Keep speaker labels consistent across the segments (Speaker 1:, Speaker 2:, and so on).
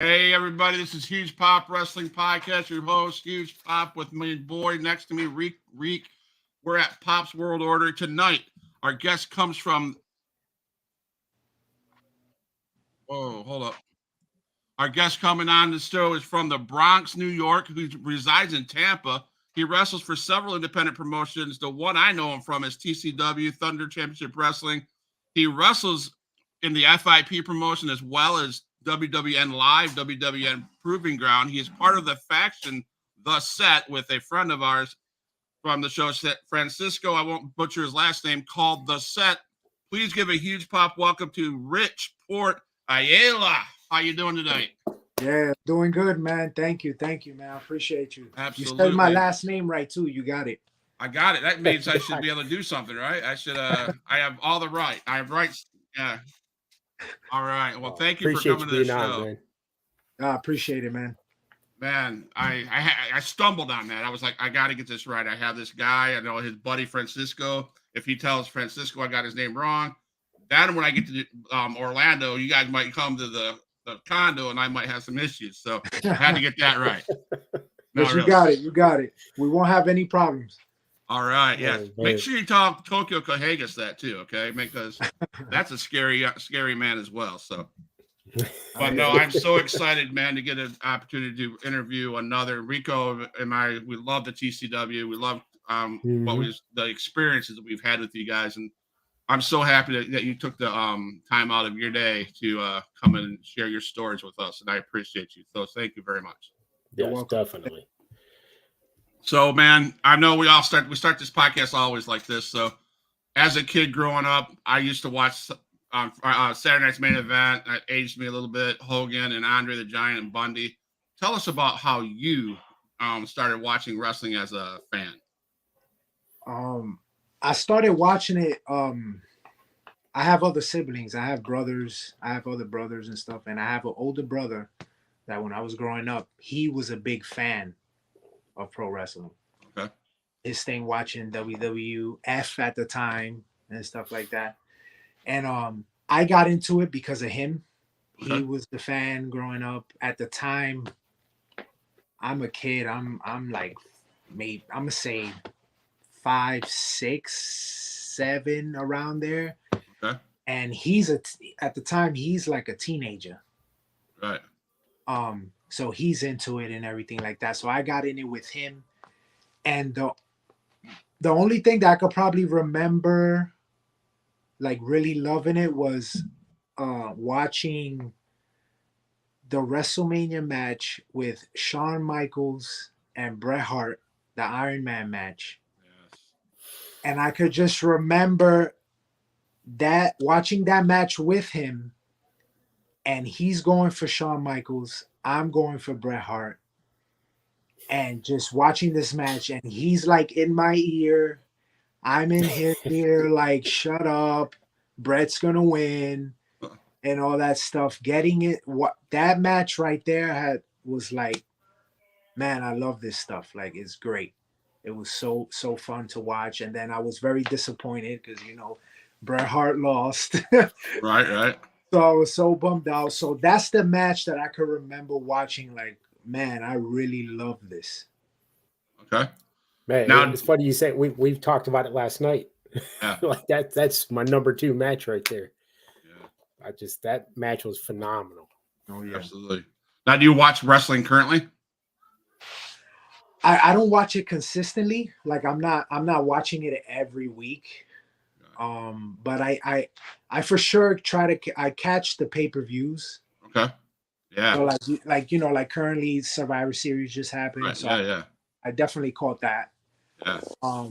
Speaker 1: Hey everybody, this is Huge Pop Wrestling Podcast. Your host, Huge Pop, with my boy next to me, Reek. We're at Pop's World Order tonight. Our guest comes from. Oh, hold up. Our guest coming on the show is from the Bronx, New York, who resides in Tampa. He wrestles for several independent promotions. The one I know him from is TCW, Thunder Championship Wrestling. He wrestles in the FIP promotion as well as WWN Live, WWN Proving Ground. He is part of the faction, The Set, with a friend of ours from the show, Francisco. I won't butcher his last name, called The Set. Please give a huge pop welcome to Rich Port Ayala. How you doing tonight?
Speaker 2: Yeah, doing good, man. Thank you, man. I appreciate you.
Speaker 1: Absolutely.
Speaker 2: You said my last name right too. You got it.
Speaker 1: I got it. That means I should be able to do something, right? I should. I have all the right. I have rights. Yeah. All right. Well, thank you for coming to the show.
Speaker 3: Man.
Speaker 2: I appreciate it, man.
Speaker 1: Man, I stumbled on that. I was like, I got to get this right. I have this guy. I know his buddy Francisco. If he tells Francisco I got his name wrong, then when I get to Orlando, you guys might come to the condo and I might have some issues. So I had to get that right.
Speaker 2: No, but you got it. You got it. We won't have any problems.
Speaker 1: All right. Yeah. Make sure you tell Tokyo Kohagas that too. Okay. Because that's a scary man as well. So. But no, I'm so excited, man, to get an opportunity to interview another. Rico and I, we love the TCW. We love the experiences that we've had with you guys, and I'm so happy that you took the time out of your day to come and share your stories with us, and I appreciate you. So thank you very much.
Speaker 3: Yes, definitely.
Speaker 1: So, man, I know we start this podcast always like this. So, as a kid growing up, I used to watch. Saturday Night's Main Event. That aged me a little bit. Hogan and Andre the Giant and Bundy. Tell us about how you started watching wrestling as a fan.
Speaker 2: I started watching it. I have other siblings. I have brothers. I have other brothers and stuff. And I have an older brother that when I was growing up, he was a big fan of pro wrestling.
Speaker 1: Okay.
Speaker 2: His thing watching WWF at the time and stuff like that. And I got into it because of him. Okay. He was the fan growing up. At the time, I'm a kid. I'm like, maybe I'm gonna say 5, 6, 7 around there.
Speaker 1: Okay.
Speaker 2: And at the time he's like a teenager.
Speaker 1: Right.
Speaker 2: So he's into it and everything like that. So I got in it with him. And the only thing that I could probably remember like really loving it was watching the WrestleMania match with Shawn Michaels and Bret Hart, the Iron Man match. Yes. And I could just remember that watching that match with him, and he's going for Shawn Michaels, I'm going for Bret Hart, and just watching this match, and he's like in my ear, I'm in his ear, like, shut up, Bret's gonna win, and all that stuff. Getting it, what that match right there was like, man, I love this stuff. Like, it's great. It was so fun to watch. And then I was very disappointed because Bret Hart lost.
Speaker 1: Right.
Speaker 2: So I was so bummed out. So that's the match that I could remember watching. Like, man, I really love this.
Speaker 1: Okay.
Speaker 3: Man, now, it's funny you say we've talked about it last night. Yeah. Like that's my number 2 match right there. Yeah. That match was phenomenal.
Speaker 1: Oh yeah, absolutely. Now, do you watch wrestling currently?
Speaker 2: I don't watch it consistently. Like I'm not watching it every week. But I for sure I catch the pay-per-views.
Speaker 1: Okay. Yeah.
Speaker 2: So like currently Survivor Series just happened.
Speaker 1: Right.
Speaker 2: So
Speaker 1: yeah.
Speaker 2: I definitely caught that.
Speaker 1: Yeah.
Speaker 2: I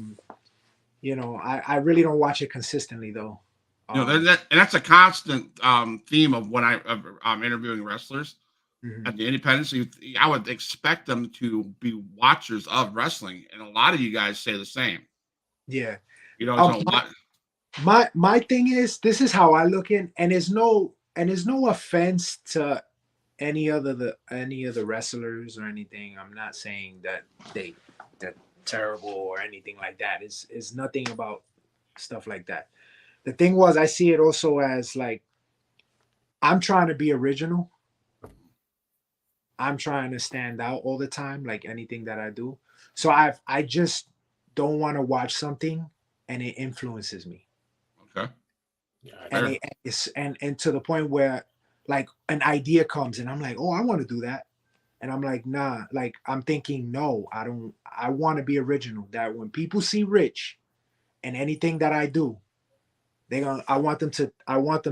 Speaker 2: really don't watch it consistently though.
Speaker 1: And that's a constant theme of when I'm interviewing wrestlers at the independents. I would expect them to be watchers of wrestling, and a lot of you guys say the same.
Speaker 2: Yeah. My thing is, this is how I look in, and there's no offense to any of the wrestlers or anything. I'm not saying that they're terrible or anything like that. It's nothing about stuff like that. The thing was, I see it also as like I'm trying to be original. I'm trying to stand out all the time, like anything that I do. So I just don't want to watch something and it influences me.
Speaker 1: Okay.
Speaker 2: And
Speaker 1: Fair.
Speaker 2: it's and to the point where like an idea comes and I'm like, oh, I want to do that. And I'm like, nah, like I'm thinking, no, I don't, I want to be original. That when people see Rich and anything that I do, I want them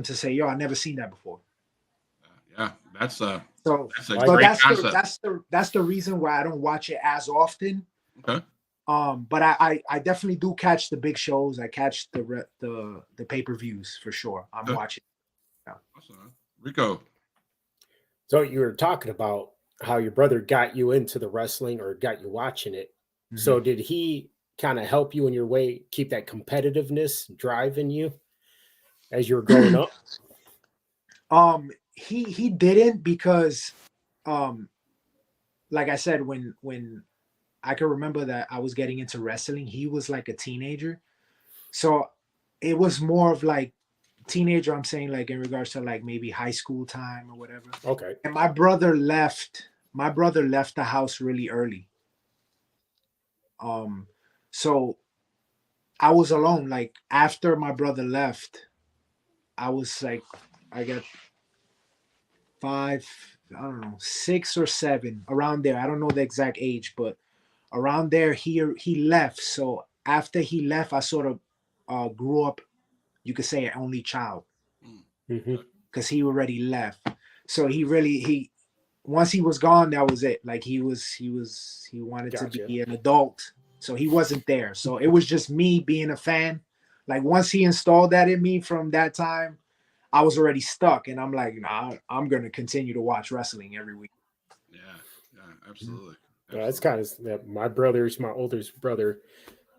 Speaker 2: to say, yo, I never seen that before.
Speaker 1: Yeah, that's a
Speaker 2: So, so
Speaker 1: great concept.
Speaker 2: that's the reason why I don't watch it as often.
Speaker 1: Okay.
Speaker 2: But I definitely do catch the big shows. I catch the pay-per-views for sure. I'm watching. Yeah.
Speaker 1: Awesome. Rico.
Speaker 3: So you were talking about how your brother got you into the wrestling or got you watching it. Mm-hmm. So did he kind of help you in your way, keep that competitiveness drive in you as you were growing up?
Speaker 2: He didn't because like I said, when I can remember that I was getting into wrestling, he was like a teenager. So it was more of like teenager, I'm saying, like in regards to like maybe high school time or whatever.
Speaker 3: Okay.
Speaker 2: And my brother left the house really early. So I was alone. Like after my brother left, I was like, I got 5, I don't know, 6 or 7 around there. I don't know the exact age, but around there he left. So after he left, I sort of grew up, you could say, an only child, because he already left. So he once he was gone, that was it. Like he wanted to be an adult, so he wasn't there. So it was just me being a fan. Like once he installed that in me, from that time I was already stuck, and I'm like, nah, I'm gonna continue to watch wrestling every week.
Speaker 1: Yeah, absolutely.
Speaker 3: Yeah, that's kind of my oldest brother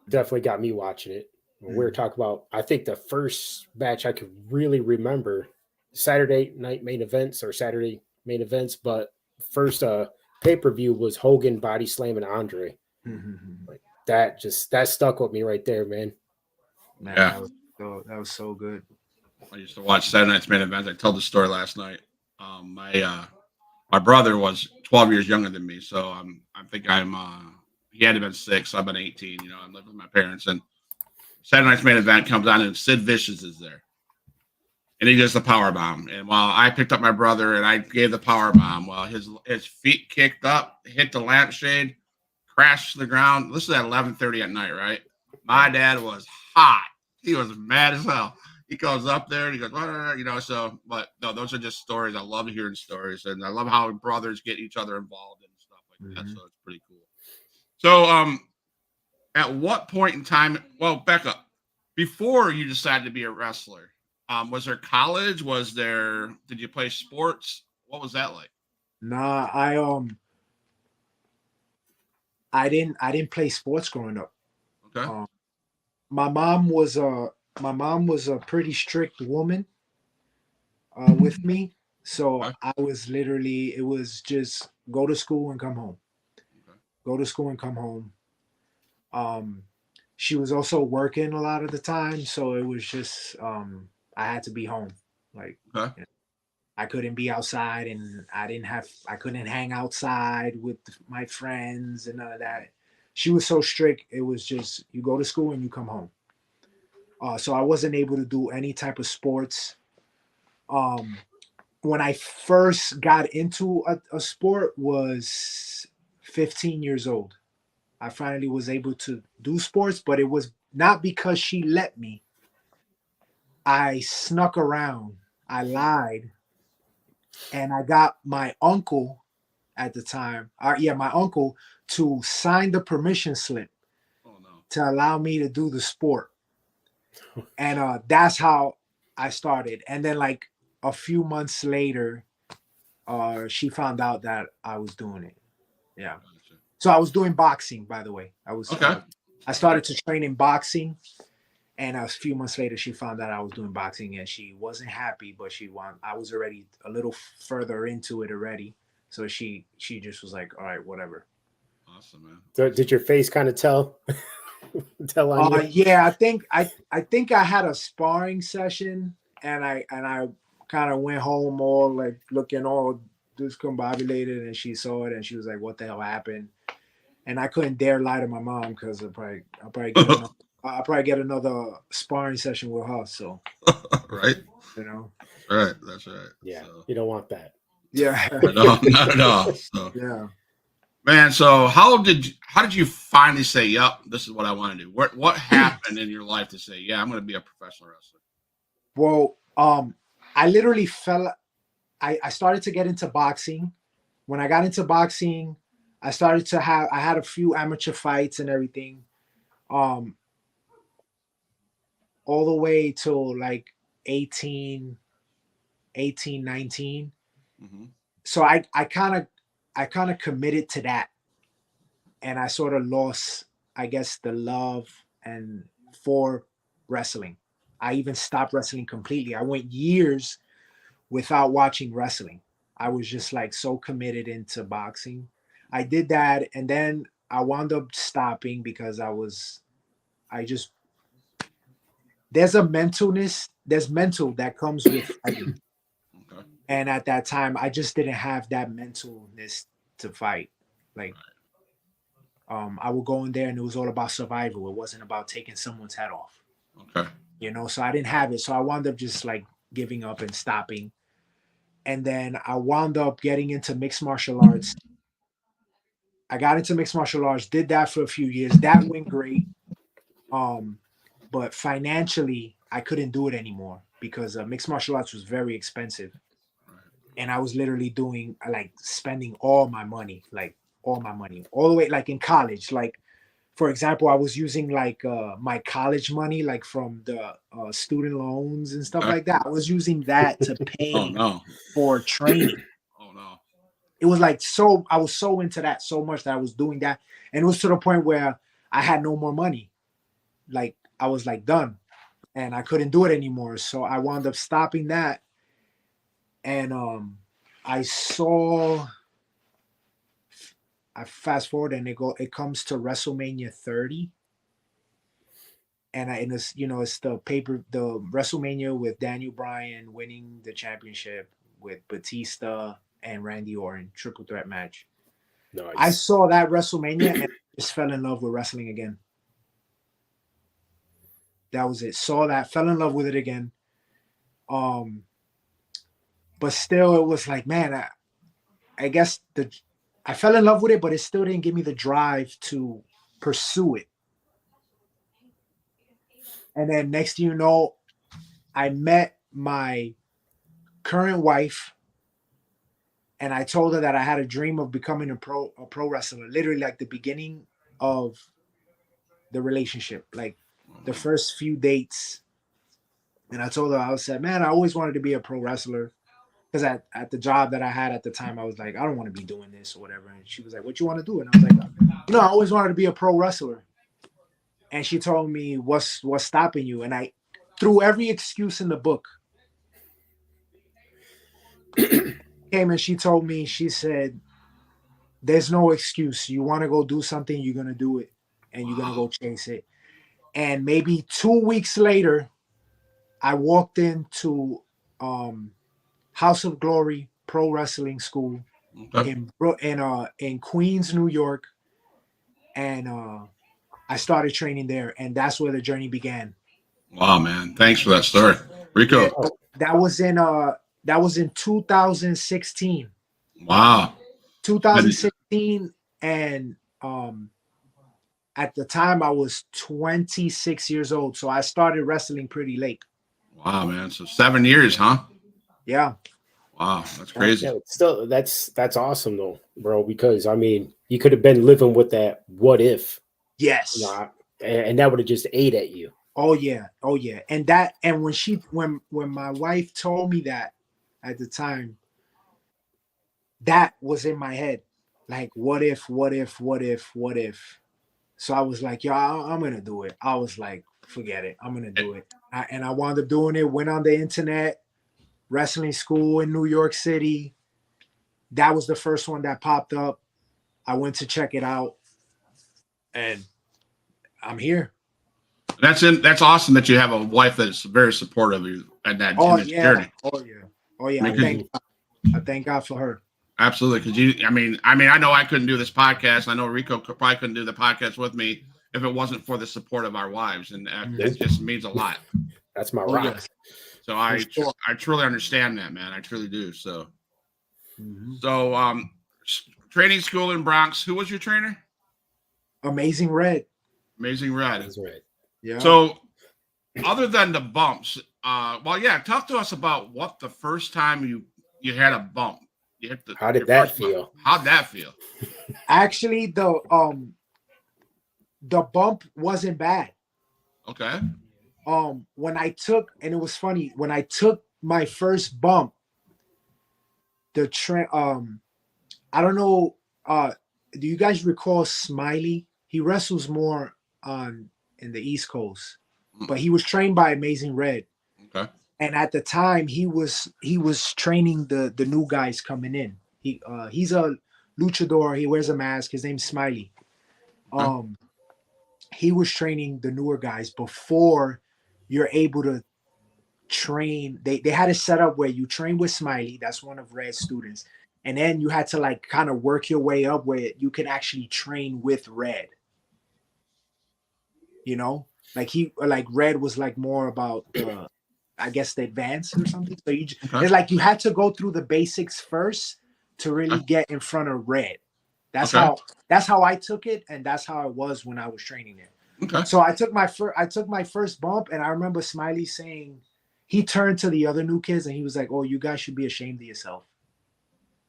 Speaker 3: definitely got me watching it. We were talking about, I think the first match I could really remember, Saturday main events, but first pay-per-view was Hogan body slamming Andre. Like that stuck with me right there, man.
Speaker 2: Yeah, that was so good.
Speaker 1: I used to watch Saturday Night's Main Event. I told the story last night. My brother was 12 years younger than me, so I think he had to been 6, so I've been 18. You know, I lived with my parents, and Saturday Night's Main Event comes on, and Sid Vicious is there, and he does the power bomb. And while I picked up my brother and I gave the power bomb, well, his feet kicked up, hit the lampshade, crashed to the ground. This is at 11:30 at night, right? My dad was hot. He was mad as hell. He goes up there and he goes, you know, so, but no, those are just stories. I love hearing stories, and I love how brothers get each other involved and stuff like that. So it's pretty cool. So, at what point in time, well, back up, before you decided to be a wrestler, was there college? Did you play sports? What was that like?
Speaker 2: Nah, I didn't play sports growing up.
Speaker 1: Okay.
Speaker 2: My mom was a pretty strict woman with me. So I was literally, it was just go to school and come home. Okay. Go to school and come home. She was also working a lot of the time, so it was just I had to be home. Like I couldn't be outside, and I couldn't hang outside with my friends and none of that. She was so strict. It was just you go to school and you come home. So I wasn't able to do any type of sports. When I first got into a sport was 15 years old. I finally was able to do sports, but it was not because she let me. I snuck around. I lied. And I got my uncle at the time, my uncle, to sign the permission slip to allow me to do the sport. And that's how I started. And then like a few months later, she found out that I was doing it. Yeah. So I was doing boxing, by the way. I started to train in boxing, and a few months later, she found out I was doing boxing, and she wasn't happy, but I was already a little further into it already. So she just was like, all right, whatever.
Speaker 1: Awesome, man.
Speaker 3: So did your face kind of tell on you?
Speaker 2: Yeah, I think I had a sparring session, and I kind of went home all like looking all discombobulated, and she saw it, and she was like, "What the hell happened?" And I couldn't dare lie to my mom because I'll probably get another sparring session with her. So
Speaker 1: Right.
Speaker 2: you know,
Speaker 1: Right. That's right.
Speaker 3: Yeah,
Speaker 1: So,
Speaker 3: you don't want that.
Speaker 2: yeah,
Speaker 1: no, not at all. So,
Speaker 2: yeah.
Speaker 1: man, so how did you finally say, "Yep, this is what I want to do"? What happened in your life to say, "Yeah, I'm going to be a professional wrestler"?
Speaker 2: Well, I literally fell. I started to get into boxing. When I got into boxing, I had a few amateur fights and everything. Um, all the way till like 18, 18, 19.
Speaker 1: Mm-hmm.
Speaker 2: So I kind of committed to that, and I sort of lost, I guess, the love and for wrestling. I even stopped wrestling completely. I went years without watching wrestling. I was just like so committed into boxing. I did that, and then I wound up stopping because I just there's mental that comes with fighting.
Speaker 1: Okay.
Speaker 2: And at that time, I just didn't have that mentalness to fight. Like, I would go in there and it was all about survival. It wasn't about taking someone's head off,
Speaker 1: Okay.
Speaker 2: So I didn't have it. So I wound up just like giving up and stopping. And then I wound up getting into mixed martial arts. I got into mixed martial arts, did that for a few years. That went great. Um, but financially, I couldn't do it anymore because mixed martial arts was very expensive. And I was literally doing like spending all my money, all the way like in college. Like, for example, I was using like my college money, like from the student loans and stuff
Speaker 1: Okay.
Speaker 2: like that. I was using that to
Speaker 1: Oh
Speaker 2: pay
Speaker 1: no.
Speaker 2: for training.
Speaker 1: Oh no.
Speaker 2: It was like I was so into that so much that I was doing that, and it was to the point where I had no more money. Like I was like done, and I couldn't do it anymore. So I wound up stopping that, and I saw. I fast forward and it comes to WrestleMania 30, and it's the WrestleMania with Daniel Bryan winning the championship with Batista and Randy Orton triple threat match. I
Speaker 3: Nice.
Speaker 2: saw that WrestleMania and just fell in love with wrestling again. That was it. Saw that, fell in love with it again. Um, but still, it was like, man, I guess I fell in love with it, but it still didn't give me the drive to pursue it. And then next thing you know, I met my current wife, and I told her that I had a dream of becoming a pro wrestler. Literally, like the beginning of the relationship, like the first few dates. And I told her, I said, man, I always wanted to be a pro wrestler. Because at the job that I had at the time, I was like, I don't want to be doing this or whatever. And she was like, what you want to do? And I was like, no, I always wanted to be a pro wrestler. And she told me, what's stopping you? And I threw every excuse in the book. Came and she told me, she said, there's no excuse. You want to go do something, you're going to do it. And you're going to go chase it. And maybe 2 weeks later, I walked into House of Glory Pro Wrestling School
Speaker 1: Okay.
Speaker 2: in Queens, New York, and I started training there, and that's where the journey began.
Speaker 1: Wow, man. Thanks for that story. Rico.
Speaker 2: Yeah, that was in 2016.
Speaker 1: Wow.
Speaker 2: 2016, and at the time I was 26 years old, so I started wrestling pretty late.
Speaker 1: Wow, man. So 7 years, huh?
Speaker 2: Yeah.
Speaker 1: Wow, that's crazy.
Speaker 3: Yeah, but still, that's awesome though, bro. Because I mean, you could have been living with that what if,
Speaker 2: Yes.
Speaker 3: and that would have just ate at you.
Speaker 2: Oh yeah. And when my wife told me that at the time, that was in my head. Like, what if? So I was like, yo, I'm gonna do it. I was like, forget it. I'm gonna do it. And I wound up doing it, went on the internet, wrestling school in New York City. That was the first one that popped up. I went to check it out, and I'm here.
Speaker 1: That's awesome that you have a wife that's very supportive of you at that
Speaker 2: Oh
Speaker 1: in this
Speaker 2: yeah.
Speaker 1: journey.
Speaker 2: Oh yeah. I thank God for her.
Speaker 1: Absolutely, because I know I couldn't do this podcast. I know Rico probably couldn't do the podcast with me if it wasn't for the support of our wives, and it just means a lot.
Speaker 3: That's my
Speaker 2: Oh,
Speaker 3: rock.
Speaker 2: yes.
Speaker 1: So
Speaker 2: sure.
Speaker 1: I truly understand that, man. I truly do. So,
Speaker 2: Mhm.
Speaker 1: so training school in Bronx. Who was your trainer?
Speaker 2: Amazing Red.
Speaker 1: Amazing Red.
Speaker 3: That's right.
Speaker 2: Yeah.
Speaker 1: So, other than the bumps, talk to us about what the first time you had a bump.
Speaker 3: How did that feel?
Speaker 1: How'd that feel?
Speaker 2: Actually, the bump wasn't bad.
Speaker 1: Okay.
Speaker 2: When I took, and it was funny, when I took my first bump, I don't know, do you guys recall Smiley? He wrestles more in the East Coast, but he was trained by Amazing Red.
Speaker 1: Okay.
Speaker 2: And at the time he was training the new guys coming in. He's a luchador, he wears a mask, his name's Smiley. He was training the newer guys before you're able to train. They had a setup where you train with Smiley, that's one of Red's students, and then you had to like kind of work your way up where you can actually train with Red. You know, like Red was like more about the, I guess, the advance or something. So it's like you had to go through the basics first to really get in front of Red. That's how I took it, and that's how it was when I was training there.
Speaker 1: Okay.
Speaker 2: So I took my first bump, and I remember Smiley saying, he turned to the other new kids and he was like, "Oh, you guys should be ashamed of yourself,"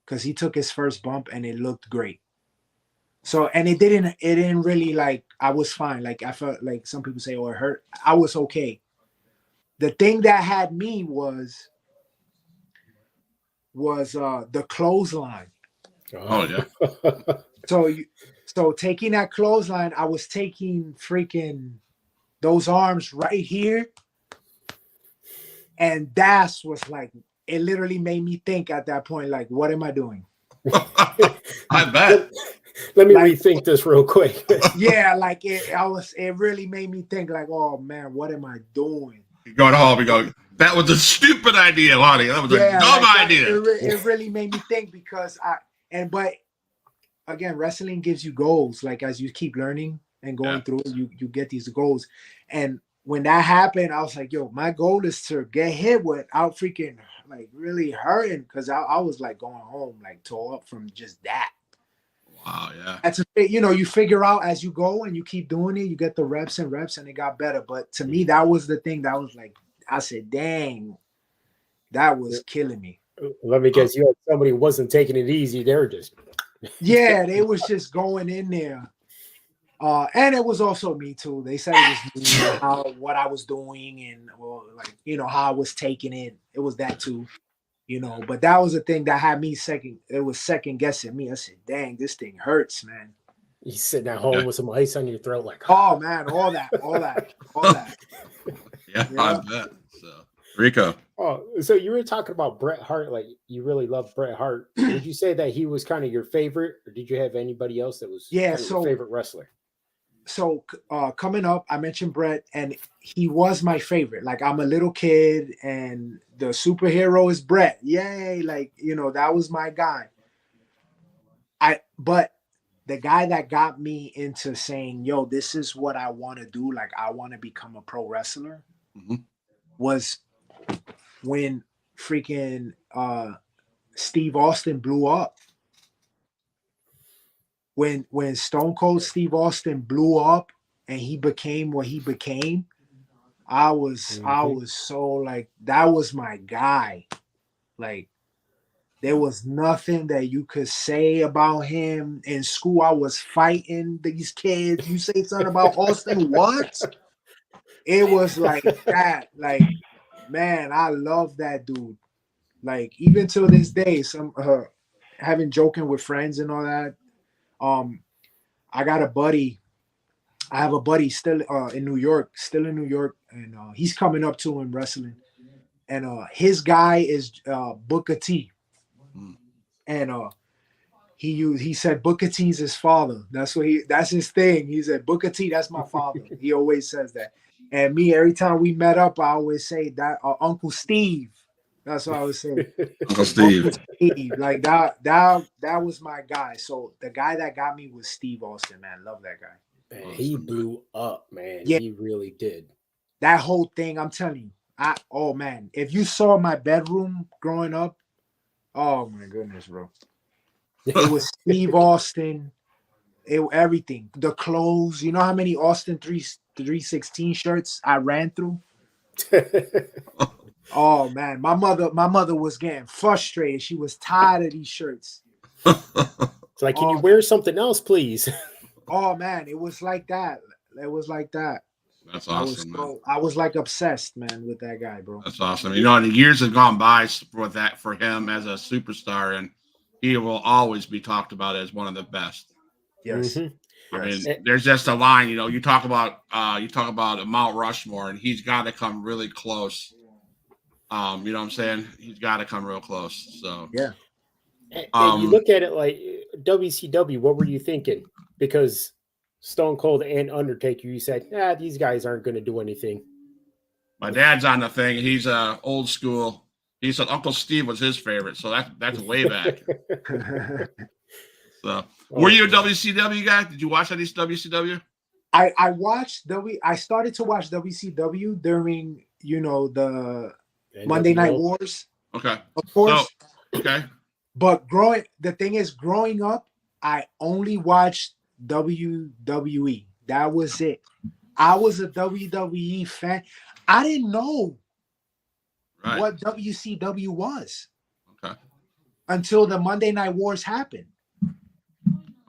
Speaker 2: because he took his first bump and it looked great. So, and it didn't really, like, I was fine. Like, I felt like some people say, "Oh, it hurt." I was okay. The thing that had me was the clothesline.
Speaker 1: Oh yeah.
Speaker 2: So taking that clothesline, I was taking freaking those arms right here, and that was like, it literally made me think at that point, like, what am I doing?
Speaker 1: I bet.
Speaker 3: Let me rethink this real quick.
Speaker 2: Yeah, like it really made me think, like, oh man, what am I doing?
Speaker 1: You're going home and go, that was a stupid idea, Lonnie. That was a dumb idea.
Speaker 2: It really made me think, because but again, wrestling gives you goals. Like, as you keep learning and going through it, you get these goals. And when that happened, I was like, yo, my goal is to get hit without freaking like really hurting, because I was like going home like tore up from just that.
Speaker 1: Wow, yeah.
Speaker 2: That's you figure out as you go and you keep doing it, you get the reps and it got better. But to me, that was the thing that was like, I said, dang, that was killing me.
Speaker 3: Let me guess, you had somebody who wasn't taking it easy. They were just
Speaker 2: they was just going in there. And it was also me too. They said it was me, what I was doing, and how I was taking it. It was that too, But that was the thing that had me second guessing me. I said, "Dang, this thing hurts, man."
Speaker 3: You sitting at home with some ice on your throat, like,
Speaker 2: oh man, all that.
Speaker 1: Yeah, I bet. So, Rico.
Speaker 3: Oh, so you were talking about Bret Hart, like you really love Bret Hart. Did you say that he was kind of your favorite, or did you have anybody else that was your favorite wrestler?
Speaker 2: So coming up, I mentioned Bret, and he was my favorite. Like, I'm a little kid, and the superhero is Bret. Yay! Like, that was my guy. But the guy that got me into saying, "Yo, this is what I want to do. Like, I want to become a pro wrestler," was when freaking Steve Austin blew up. When Stone Cold Steve Austin blew up and he became what he became, I was so like, that was my guy. Like, there was nothing that you could say about him. In school, I was fighting these kids. You say something about Austin, what? It was like that. Like, man, I love that dude. Like, even to this day, having joking with friends and all that. I got a buddy. I have a buddy still in New York, and he's coming up to him wrestling. And his guy is Booker T. And he said Booker T's his father. That's his thing. He said, Booker T, that's my father. He always says that. And me, every time we met up, I always say that Uncle Steve. That's what I was saying.
Speaker 1: Uncle Steve.
Speaker 2: Uncle Steve, like that was my guy. So the guy that got me was Steve Austin, man. Love that guy.
Speaker 3: Man, he blew up, man.
Speaker 2: Yeah.
Speaker 3: He really did.
Speaker 2: That whole thing, I'm telling you. Oh man, if you saw my bedroom growing up, oh my goodness, bro. It was Steve Austin. Everything. The clothes. You know how many Austin 316 shirts I ran through? Oh man, my mother was getting frustrated. She was tired of these shirts.
Speaker 3: It's like, can you wear something else, please?
Speaker 2: Oh man, it was like that. It was like that.
Speaker 1: That's awesome, man.
Speaker 2: I was like obsessed, man, with that guy, bro.
Speaker 1: That's awesome. You know, the years have gone by for him as a superstar, and he will always be talked about as one of the best.
Speaker 2: Yes.
Speaker 3: Mm-hmm.
Speaker 1: I mean, there's just a line, you know, you talk about Mount Rushmore, and he's got to come really close. You know what I'm saying? He's got to come real close. So
Speaker 2: yeah.
Speaker 3: And you look at it like WCW. What were you thinking? Because Stone Cold and Undertaker, you said, these guys aren't going to do anything.
Speaker 1: My dad's on the thing. He's old school. He said Uncle Steve was his favorite, so that's way back. So, were you a WCW guy? Did you watch any WCW?
Speaker 2: I watched I started to watch WCW during, you know, the Monday Night Wars.
Speaker 1: Okay.
Speaker 2: Of course.
Speaker 1: So, okay.
Speaker 2: But the thing is, growing up, I only watched WWE. That was it. I was a WWE fan. I didn't know what WCW was until the Monday Night Wars happened.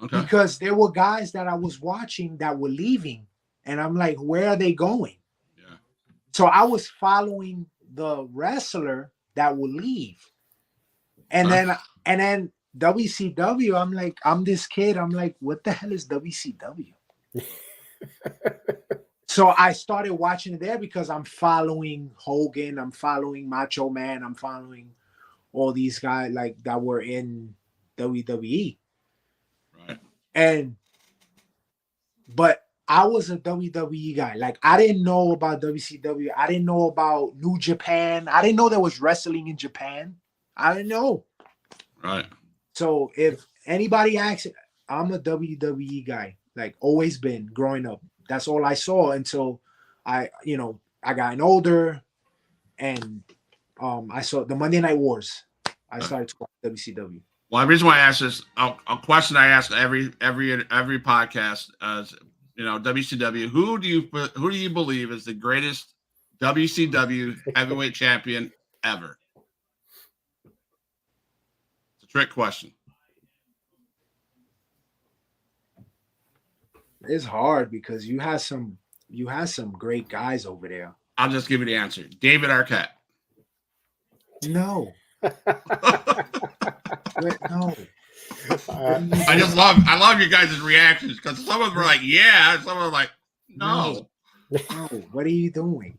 Speaker 1: Okay.
Speaker 2: Because there were guys that I was watching that were leaving, and I'm like, where are they going?
Speaker 1: Yeah.
Speaker 2: So I was following the wrestler that would leave, and then WCW. I'm like, I'm this kid. I'm like, what the hell is WCW? So I started watching it there because I'm following Hogan, I'm following Macho Man, I'm following all these guys like that were in WWE. But I was a WWE guy. Like, I didn't know about WCW. I didn't know about New Japan. I didn't know there was wrestling in Japan. I didn't know.
Speaker 1: Right. So
Speaker 2: if anybody asks, I'm a WWE guy. Like, always been growing up. That's all I saw until I got older, and I saw the Monday Night Wars. I started to watch WCW.
Speaker 1: Well, the reason why I asked this, a question I ask every podcast is, you know, WCW. Who do you believe is the greatest WCW heavyweight champion ever? It's a trick question.
Speaker 2: It's hard because you had some great guys over there.
Speaker 1: I'll just give you the answer. David Arquette.
Speaker 2: No. No.
Speaker 1: I love you guys' reactions because some of them were like, yeah, some of them were like, no.
Speaker 2: No. What are you doing?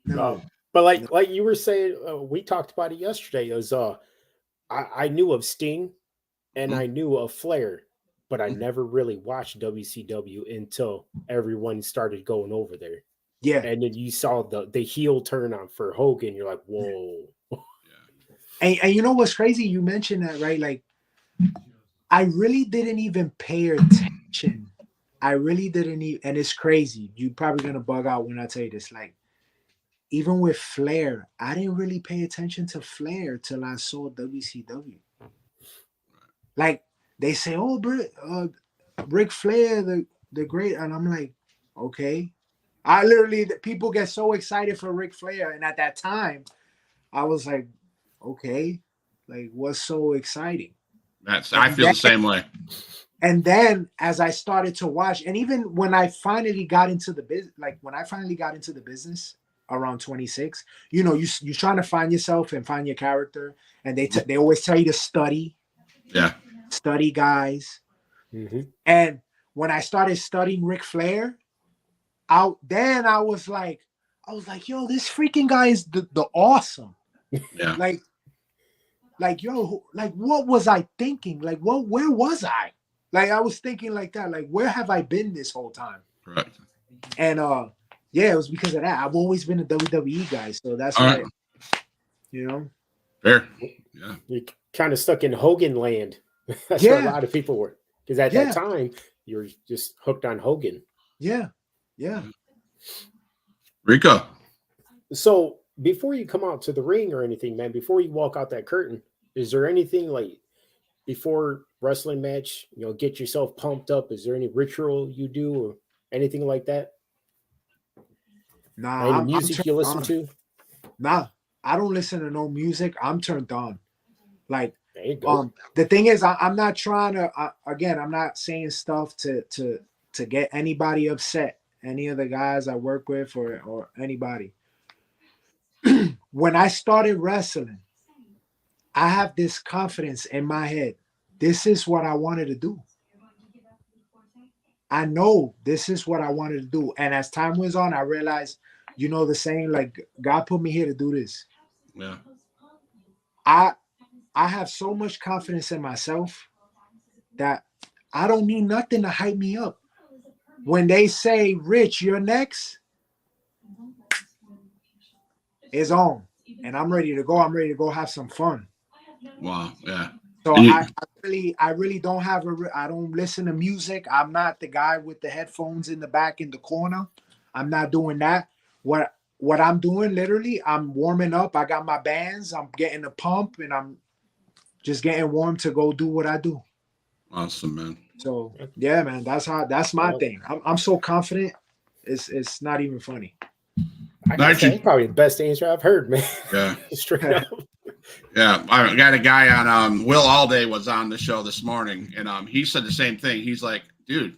Speaker 2: No.
Speaker 3: But like you were saying, we talked about it yesterday. It was I knew of Sting and I knew of Flair, but I never really watched WCW until everyone started going over there.
Speaker 2: Yeah.
Speaker 3: And then you saw the heel turn on for Hogan. You're like, whoa.
Speaker 2: And you know what's crazy? You mentioned that, right? Like, I really didn't even pay attention. I really didn't even, and it's crazy. You're probably going to bug out when I tell you this. Like, even with Flair, I didn't really pay attention to Flair till I saw WCW. Like, they say, oh, Ric Flair, the great. And I'm like, okay. People get so excited for Ric Flair. And at that time, I was like, okay, like, what's so exciting?
Speaker 1: I feel the same way.
Speaker 2: And then as I started to watch, and even when I finally got into the business, around 26, you know, you're trying to find yourself and find your character, and they always tell you to study.
Speaker 1: Yeah.
Speaker 2: Study guys.
Speaker 3: Mm-hmm.
Speaker 2: And when I started studying Ric Flair, I was like, yo, this freaking guy is the awesome.
Speaker 1: Yeah.
Speaker 2: Like, yo, like, what was I thinking? Like, where was I? Like, I was thinking like that. Like, where have I been this whole time?
Speaker 1: Correct.
Speaker 2: And yeah, it was because of that. I've always been a WWE guy, so that's why. you know.
Speaker 1: Fair. Yeah.
Speaker 3: You kind of stuck in Hogan land. That's what a
Speaker 2: Yeah.
Speaker 3: lot of people were. Because at
Speaker 2: Yeah.
Speaker 3: that time, you were just hooked on Hogan.
Speaker 2: Yeah. Yeah.
Speaker 1: Rico.
Speaker 3: So before you come out to the ring or anything, man, before you walk out that curtain, is there anything like before wrestling match, get yourself pumped up? Is there any ritual you do or anything like that?
Speaker 2: Nah,
Speaker 3: Any
Speaker 2: I'm
Speaker 3: music you
Speaker 2: turned
Speaker 3: listen
Speaker 2: on.
Speaker 3: to?
Speaker 2: Nah, I don't listen to no music. I'm turned on. Like,
Speaker 3: There you go.
Speaker 2: the thing is, I'm not trying to. Again, I'm not saying stuff to get anybody upset. Any of the guys I work with or anybody. When I started wrestling, I have this confidence in my head. This is what I wanted to do. I know this is what I wanted to do. And as time went on, I realized, the saying, like, God put me here to do this.
Speaker 1: Yeah.
Speaker 2: I have so much confidence in myself that I don't need nothing to hype me up. When they say, Rich, you're next, it's on. And I'm ready to go. I'm ready to go have some fun.
Speaker 1: Wow. Yeah.
Speaker 2: So
Speaker 1: And you,
Speaker 2: I really don't I don't listen to music. I'm not the guy with the headphones in the back in the corner. I'm not doing that. What I'm doing, literally, I'm warming up. I got my bands. I'm getting a pump, and I'm just getting warm to go do what I do.
Speaker 1: awesome, man.
Speaker 2: So yeah, man, that's my thing. I'm so confident. It's not even funny.
Speaker 3: I gotta say, that's probably the best answer I've heard, man.
Speaker 1: Yeah.
Speaker 3: Straight up.
Speaker 1: Yeah, I got a guy on Will Allday was on the show this morning, and he said the same thing. He's like, dude,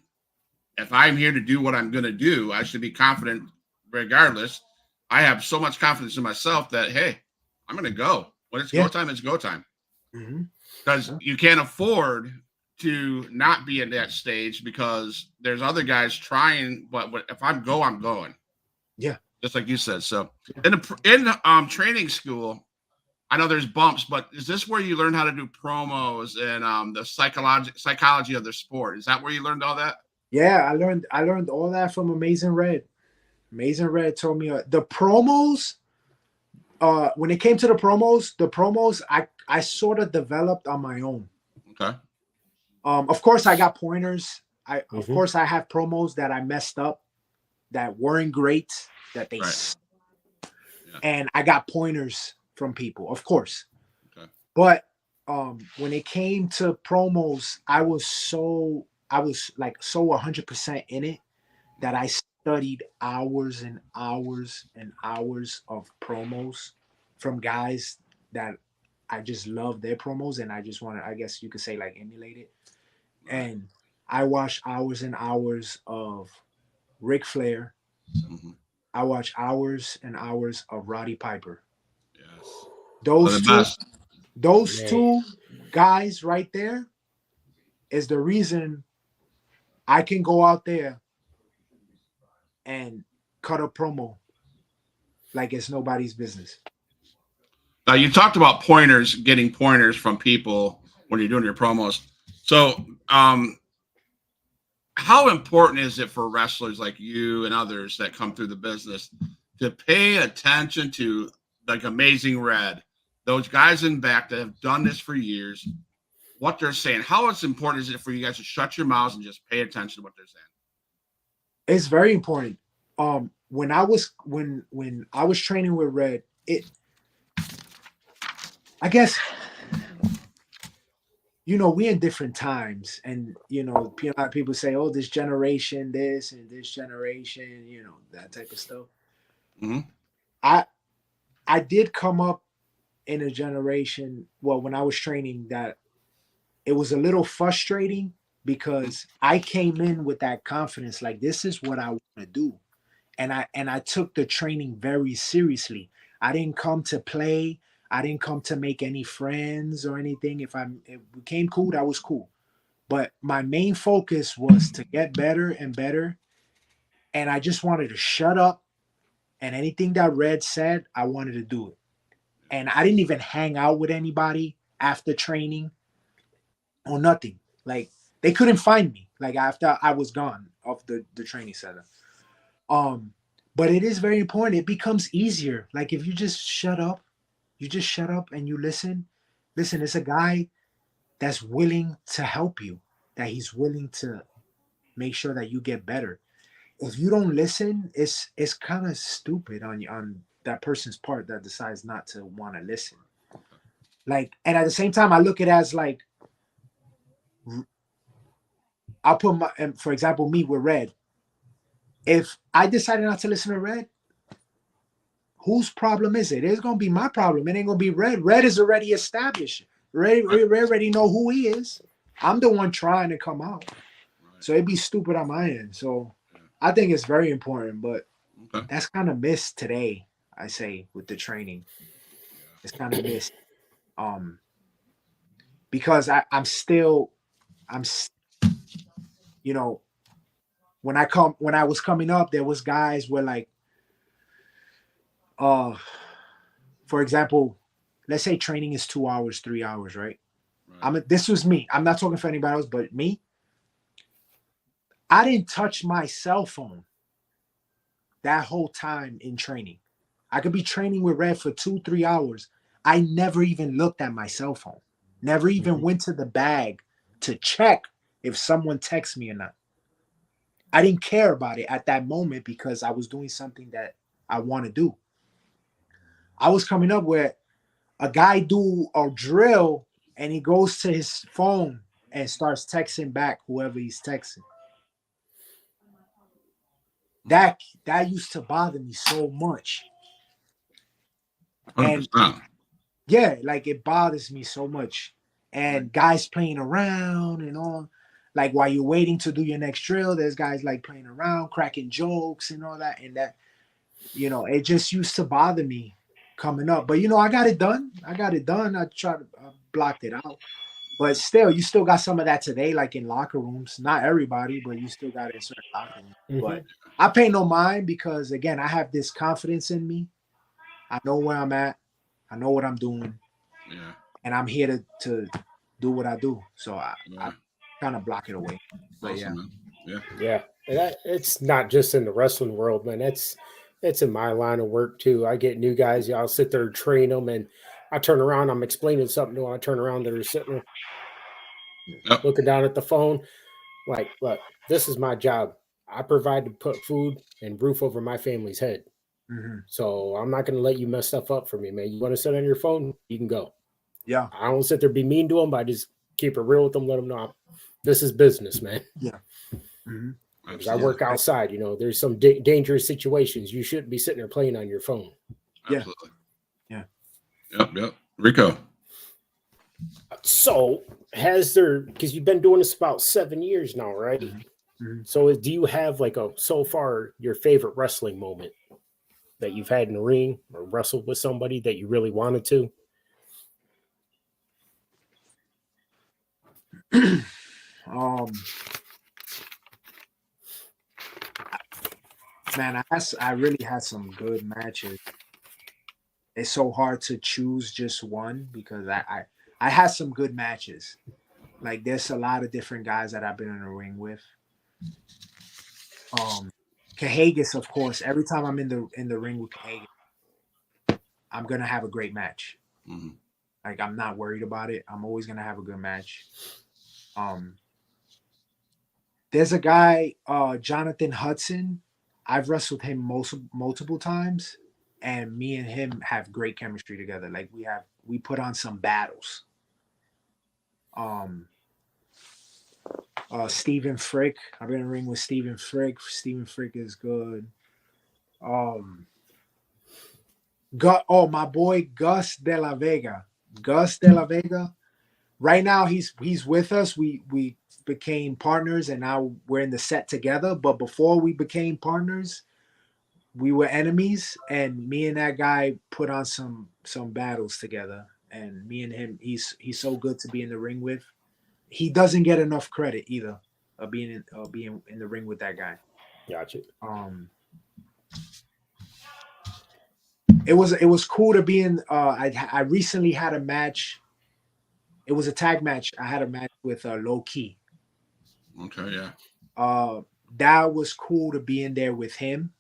Speaker 1: if I'm here to do what I'm going to do, I should be confident regardless. I have so much confidence in myself that, hey, I'm going to go. When it's go time, it's go time. Because you can't afford to not be in that stage because there's other guys trying, but if I'm going.
Speaker 2: Yeah.
Speaker 1: Just like you said. So in training school, I know there's bumps, but is this where you learn how to do promos and the psychology of the sport? Is that where you learned all that?
Speaker 2: Yeah, I learned all that from Amazing Red. Amazing Red told me the promos. When it came to the promos, I sort of developed on my own.
Speaker 1: Okay.
Speaker 2: Of course, I got pointers. Of course, I have promos that I messed up, that weren't great, that they.
Speaker 1: Right. Yeah.
Speaker 2: And I got pointers from people, of course.
Speaker 1: Okay.
Speaker 2: But when it came to promos, I was like so 100% in it that I studied hours and hours and hours of promos from guys that I just love their promos, and I just want to, I guess you could say, like, emulate it. Right. And I watched hours and hours of Ric Flair. Mm-hmm. I watched hours and hours of Roddy Piper.
Speaker 1: Yes.
Speaker 2: Those two guys right there is the reason I can go out there and cut a promo like it's nobody's business.
Speaker 1: Now, you talked about pointers, getting pointers from people when you're doing your promos. So, how important is it for wrestlers like you and others that come through the business to pay attention to, like, Amazing Red, those guys in back that have done this for years, what they're saying? How important is it for you guys to shut your mouths and just pay attention to what they're saying?
Speaker 2: It's very important. When I was training with Red, I guess, we in different times, and a lot of people say, "Oh, this generation, this and this generation," that type of stuff. Mm-hmm. I did come up in a generation, well, when I was training, that it was a little frustrating because I came in with that confidence, like, this is what I want to do. And I took the training very seriously. I didn't come to play. I didn't come to make any friends or anything. If it became cool, that was cool. But my main focus was to get better and better. And I just wanted to shut up. And anything that Red said, I wanted to do it. And I didn't even hang out with anybody after training or nothing. Like, they couldn't find me, like, after I was gone off the training center. But it is very important. It becomes easier. Like, if you just shut up You just shut up and you listen. Listen, it's a guy that's willing to help you, that he's willing to make sure that you get better. If you don't listen, it's kind of stupid on that person's part that decides not to want to listen. Like, and at the same time, I look at it as like, I'll put my, and for example, me with Red. If I decided not to listen to Red, whose problem is it? It's gonna be my problem. It ain't gonna be Red. Red is already established. Red already know who he is. I'm the one trying to come out. So it'd be stupid on my end. So I think it's very important, but that's kind of missed today, I say, with the training. It's kind of missed. Because I'm still, you know, when I was coming up, there was guys where like, for example, let's say training is 2 hours, 3 hours, right? This was me. I'm not talking for anybody else, but me. I didn't touch my cell phone that whole time in training. I could be training with Red for 2-3 hours. I never even looked at my cell phone. Never even went to the bag to check if someone texts me or not. I didn't care about it at that moment because I was doing something that I want to do. I was coming up where a guy do a drill and he goes to his phone and starts texting back whoever he's texting. That used to bother me so much.
Speaker 1: 100%.
Speaker 2: And yeah, like it bothers me so much. And guys playing around and all. Like while you're waiting to do your next drill, there's guys like playing around, cracking jokes and all that. And that, it just used to bother me coming up. But I got it done. I tried to blocked it out. But still, you still got some of that today, like in locker rooms. Not everybody, but you still got it in certain locker rooms. But I pay no mind because again, I have this confidence in me. I know where I'm at. I know what I'm doing.
Speaker 1: Yeah.
Speaker 2: And I'm here to do what I do. So I kind of block it away. But
Speaker 1: awesome, man.
Speaker 3: Yeah. And it's not just in the wrestling world, man. It's in my line of work too. I get new guys. I'll sit there and train them, and I turn around. I'm explaining something to them. I turn around. They're sitting there looking down at the phone. Like, look, this is my job. I provide to put food and roof over my family's head.
Speaker 2: Mm-hmm.
Speaker 3: So I'm not going to let you mess stuff up for me, man. You want to sit on your phone? You can go.
Speaker 2: Yeah.
Speaker 3: I don't sit there be mean to them, but I just keep it real with them. Let them know this is business, man.
Speaker 2: Yeah. Mm-hmm.
Speaker 3: I work outside. There's some dangerous situations. You shouldn't be sitting there playing on your phone.
Speaker 1: Absolutely.
Speaker 2: Yeah.
Speaker 1: Yep. Rico.
Speaker 3: So because you've been doing this about 7 years now, right?
Speaker 2: Mm-hmm.
Speaker 3: So do you have like so far your favorite wrestling moment that you've had in the ring or wrestled with somebody that you really wanted to?
Speaker 2: Man, I really had some good matches. It's so hard to choose just one because I had some good matches. Like there's a lot of different guys that I've been in the ring with. Cahagas, of course. Every time I'm in the ring with Cahagas, I'm gonna have a great match.
Speaker 1: Mm-hmm.
Speaker 2: Like I'm not worried about it. I'm always gonna have a good match. There's a guy, Jonathan Hudson. I've wrestled him multiple times, and me and him have great chemistry together. Like we put on some battles. Stephen Frick. I've been in the ring with Stephen Frick. Stephen Frick is good. My boy Gus De La Vega. Gus De La Vega. Right now he's with us. We became partners and now we're in the set together. But before we became partners, we were enemies. And me and that guy put on some battles together. And me and him, he's so good to be in the ring with. He doesn't get enough credit either of being in the ring with that guy.
Speaker 3: Gotcha.
Speaker 2: It was cool to be in. I recently had a match. It was a tag match. I had a match with Low Key.
Speaker 1: Okay, yeah.
Speaker 2: That was cool to be in there with him.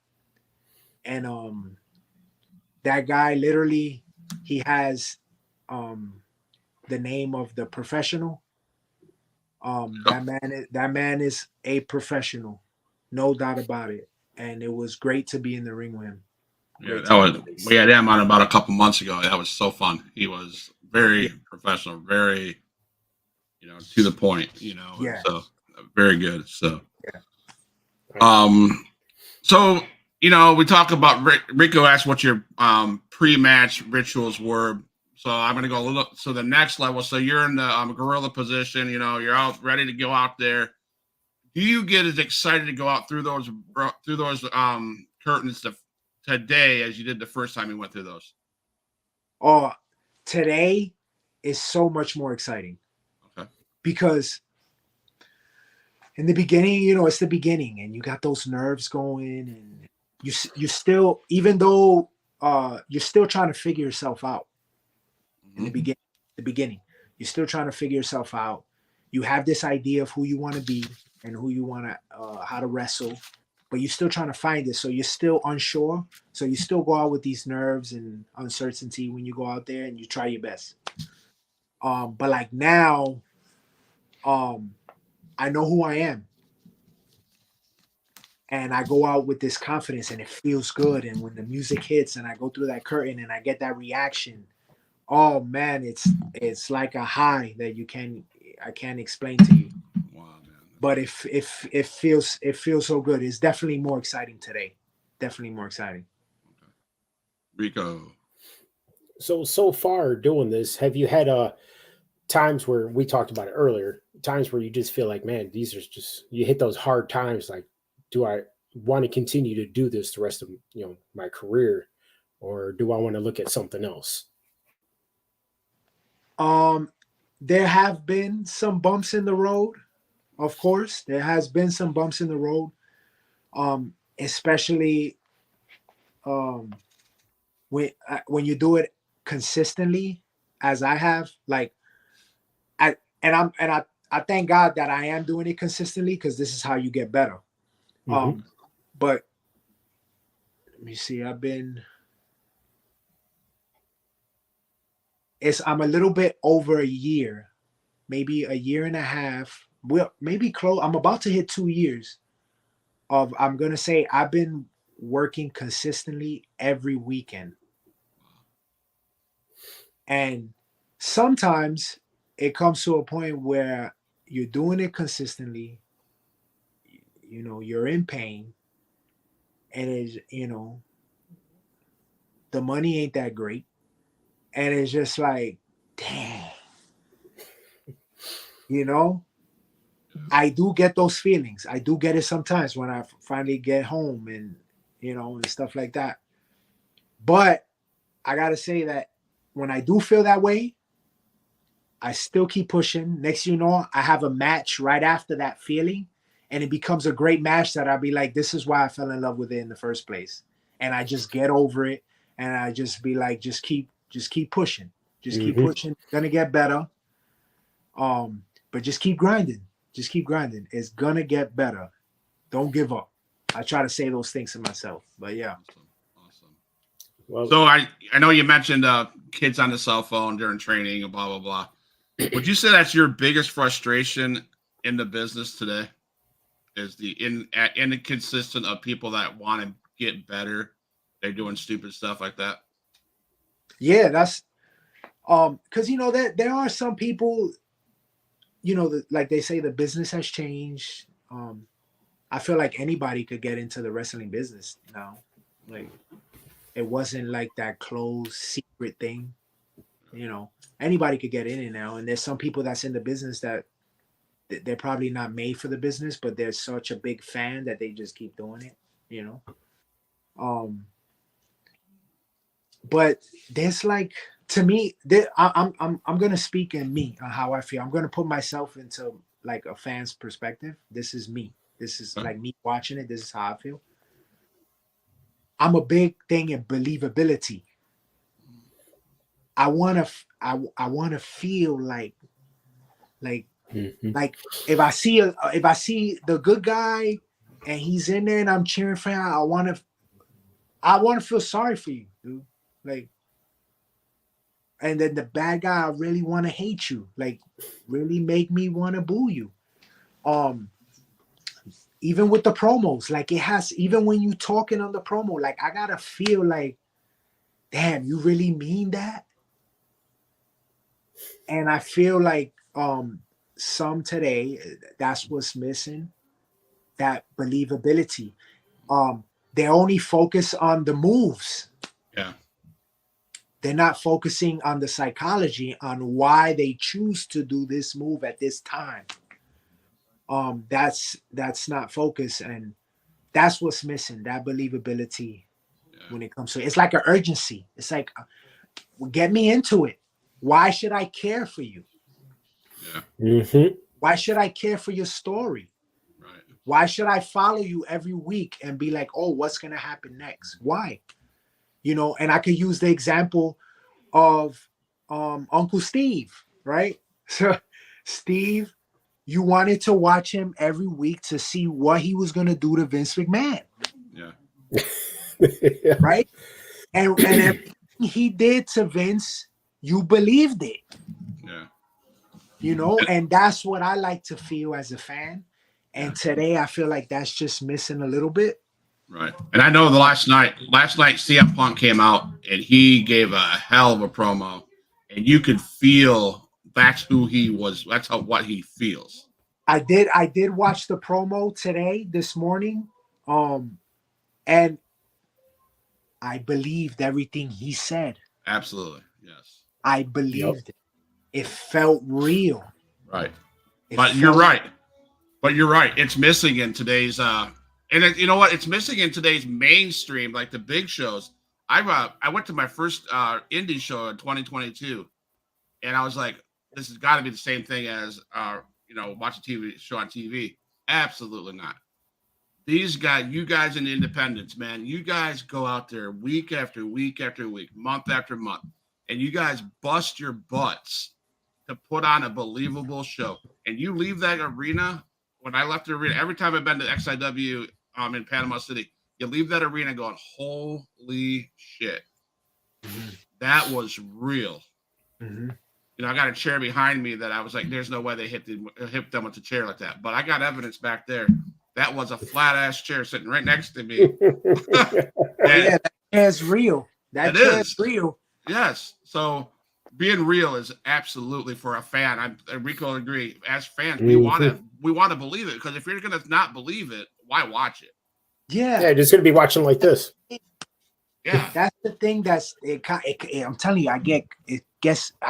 Speaker 2: And that guy literally He has the name of the professional. That man is a professional, no doubt about it. And it was great to be in the ring with him.
Speaker 1: Yeah,
Speaker 2: Great
Speaker 1: that
Speaker 2: to
Speaker 1: was we had him on about a couple months ago. That was so fun. He was
Speaker 2: yeah,
Speaker 1: very professional, very to the point.
Speaker 2: yeah,
Speaker 1: So very good. So
Speaker 2: yeah.
Speaker 1: um, so we talk about Rico asked what your pre-match rituals were. So I'm gonna go a little so the next level. So you're in the gorilla position. You're out ready to go out there. Do you get as excited to go out through those curtains today as you did the first time you went through those?
Speaker 2: Oh, today is so much more exciting
Speaker 1: Okay.
Speaker 2: because in the beginning, it's the beginning, and you got those nerves going, and you still, even though you're still trying to figure yourself out in
Speaker 1: Mm-hmm.
Speaker 2: the beginning, you're still trying to figure yourself out. You have this idea of who you want to be and who you want to, how to wrestle, but you're still trying to find it. So you're still unsure. So you still go out with these nerves and uncertainty when you go out there and you try your best. But like now, I know who I am. And I go out with this confidence and it feels good. And when the music hits and I go through that curtain and I get that reaction, oh man, it's like a high that I can't explain to you.
Speaker 1: Wow, man.
Speaker 2: But if it feels so good. It's definitely more exciting today. Definitely more exciting.
Speaker 1: Rico.
Speaker 3: So far doing this, have you had times where we talked about it earlier, times where you just feel like, man, these are just you hit those hard times, like, do I want to continue to do this the rest of my career, or do I want to look at something else?
Speaker 2: There have been some bumps in the road, of course. There has been some bumps in the road. Especially when you do it consistently, as I have, like I thank God that I am doing it consistently because this is how you get better.
Speaker 3: Mm-hmm.
Speaker 2: But let me see, I'm a little bit over a year, maybe a year and a half. Well, maybe close. I'm about to hit 2 years of I'm gonna say I've been working consistently every weekend. And sometimes it comes to a point where you're doing it consistently, you're in pain, and the money ain't that great. And it's just like, damn, you know, I do get those feelings. I do get it sometimes when I finally get home and, and stuff like that. But I got to say that when I do feel that way, I still keep pushing. Next, I have a match right after that feeling, and it becomes a great match that I'll be like, this is why I fell in love with it in the first place. And I just get over it, and I just be like, just keep pushing, just keep
Speaker 3: Mm-hmm.
Speaker 2: pushing. Gonna get better. But just keep grinding. Just keep grinding. It's gonna get better. Don't give up. I try to say those things to myself, but yeah.
Speaker 1: Awesome.
Speaker 3: Well,
Speaker 1: So I know you mentioned kids on the cell phone during training and blah blah blah. Would you say that's your biggest frustration in the business today? Is the inconsistent of people that want to get better? They're doing stupid stuff like that.
Speaker 2: Yeah, that's because there are some people, like they say the business has changed. I feel like anybody could get into the wrestling business now. Like it wasn't like that closed secret thing. Anybody could get in it now. And there's some people that's in the business that they're probably not made for the business, but they're such a big fan that they just keep doing it. But there's like, to me, I'm gonna speak in me on how I feel. I'm gonna put myself into like a fan's perspective. This is me. This is like me watching it. This is how I feel. I'm a big thing in believability. I wanna feel like
Speaker 3: mm-hmm.
Speaker 2: like if I see the good guy and he's in there and I'm cheering for him, I wanna feel sorry for you, dude. Like and then the bad guy really want to hate you, like really make me want to boo you. Um, even with the promos, like it has, even when you talking on the promo, like I gotta feel like, damn, you really mean that? And I feel like some today, that's what's missing, that believability. They only focus on the moves.
Speaker 1: Yeah.
Speaker 2: They're not focusing on the psychology on why they choose to do this move at this time. That's not focus, and that's what's missing, that believability when it comes to it. It's like an urgency. It's like, get me into it. Why should I care for you?
Speaker 3: Mm-hmm.
Speaker 2: Why should I care for your story?
Speaker 1: Right.
Speaker 2: Why should I follow you every week and be like, oh, what's gonna happen next? Why? You know, and I could use the example of Uncle Steve, right? So Steve, you wanted to watch him every week to see what he was gonna do to Vince McMahon,
Speaker 3: Yeah.
Speaker 2: right? And everything he did to Vince, you believed it,
Speaker 1: Yeah.
Speaker 2: you know, and that's what I like to feel as a fan. And today I feel like that's just missing a little bit.
Speaker 1: Right. And I know last night CM Punk came out and he gave a hell of a promo, and you could feel that's who he was. That's what he feels.
Speaker 2: I did watch the promo today, this morning. And I believed everything he said.
Speaker 1: Absolutely. Yes.
Speaker 2: I believed it. It felt real.
Speaker 1: Right.
Speaker 2: It
Speaker 1: But you're
Speaker 2: felt-
Speaker 1: right. But you're right. It's missing in today's you know what? It's missing in today's mainstream, like the big shows. I went to my first indie show in 2022, and I was like, this has got to be the same thing as watch a TV show on TV. Absolutely not. These guys, you guys in the independents, man, you guys go out there week after week after week, month after month, and you guys bust your butts to put on a believable show. And you leave that arena. When I left the arena, every time I've been to XIW in Panama City, you leave that arena going, holy shit. That was real.
Speaker 2: Mhm.
Speaker 1: You know, I got a chair behind me that I was like, there's no way they hit them with a chair like that. But I got evidence back there. That was a flat ass chair sitting right next to me.
Speaker 2: Yeah, that chair's real. That chair's real.
Speaker 1: Yes. So being real is absolutely, for a fan. Rico would agree. As fans, we want to believe it, because if you're gonna not believe it, why watch it?
Speaker 2: Yeah,
Speaker 3: just gonna be watching like this.
Speaker 1: Yeah,
Speaker 2: that's the thing. I'm telling you, I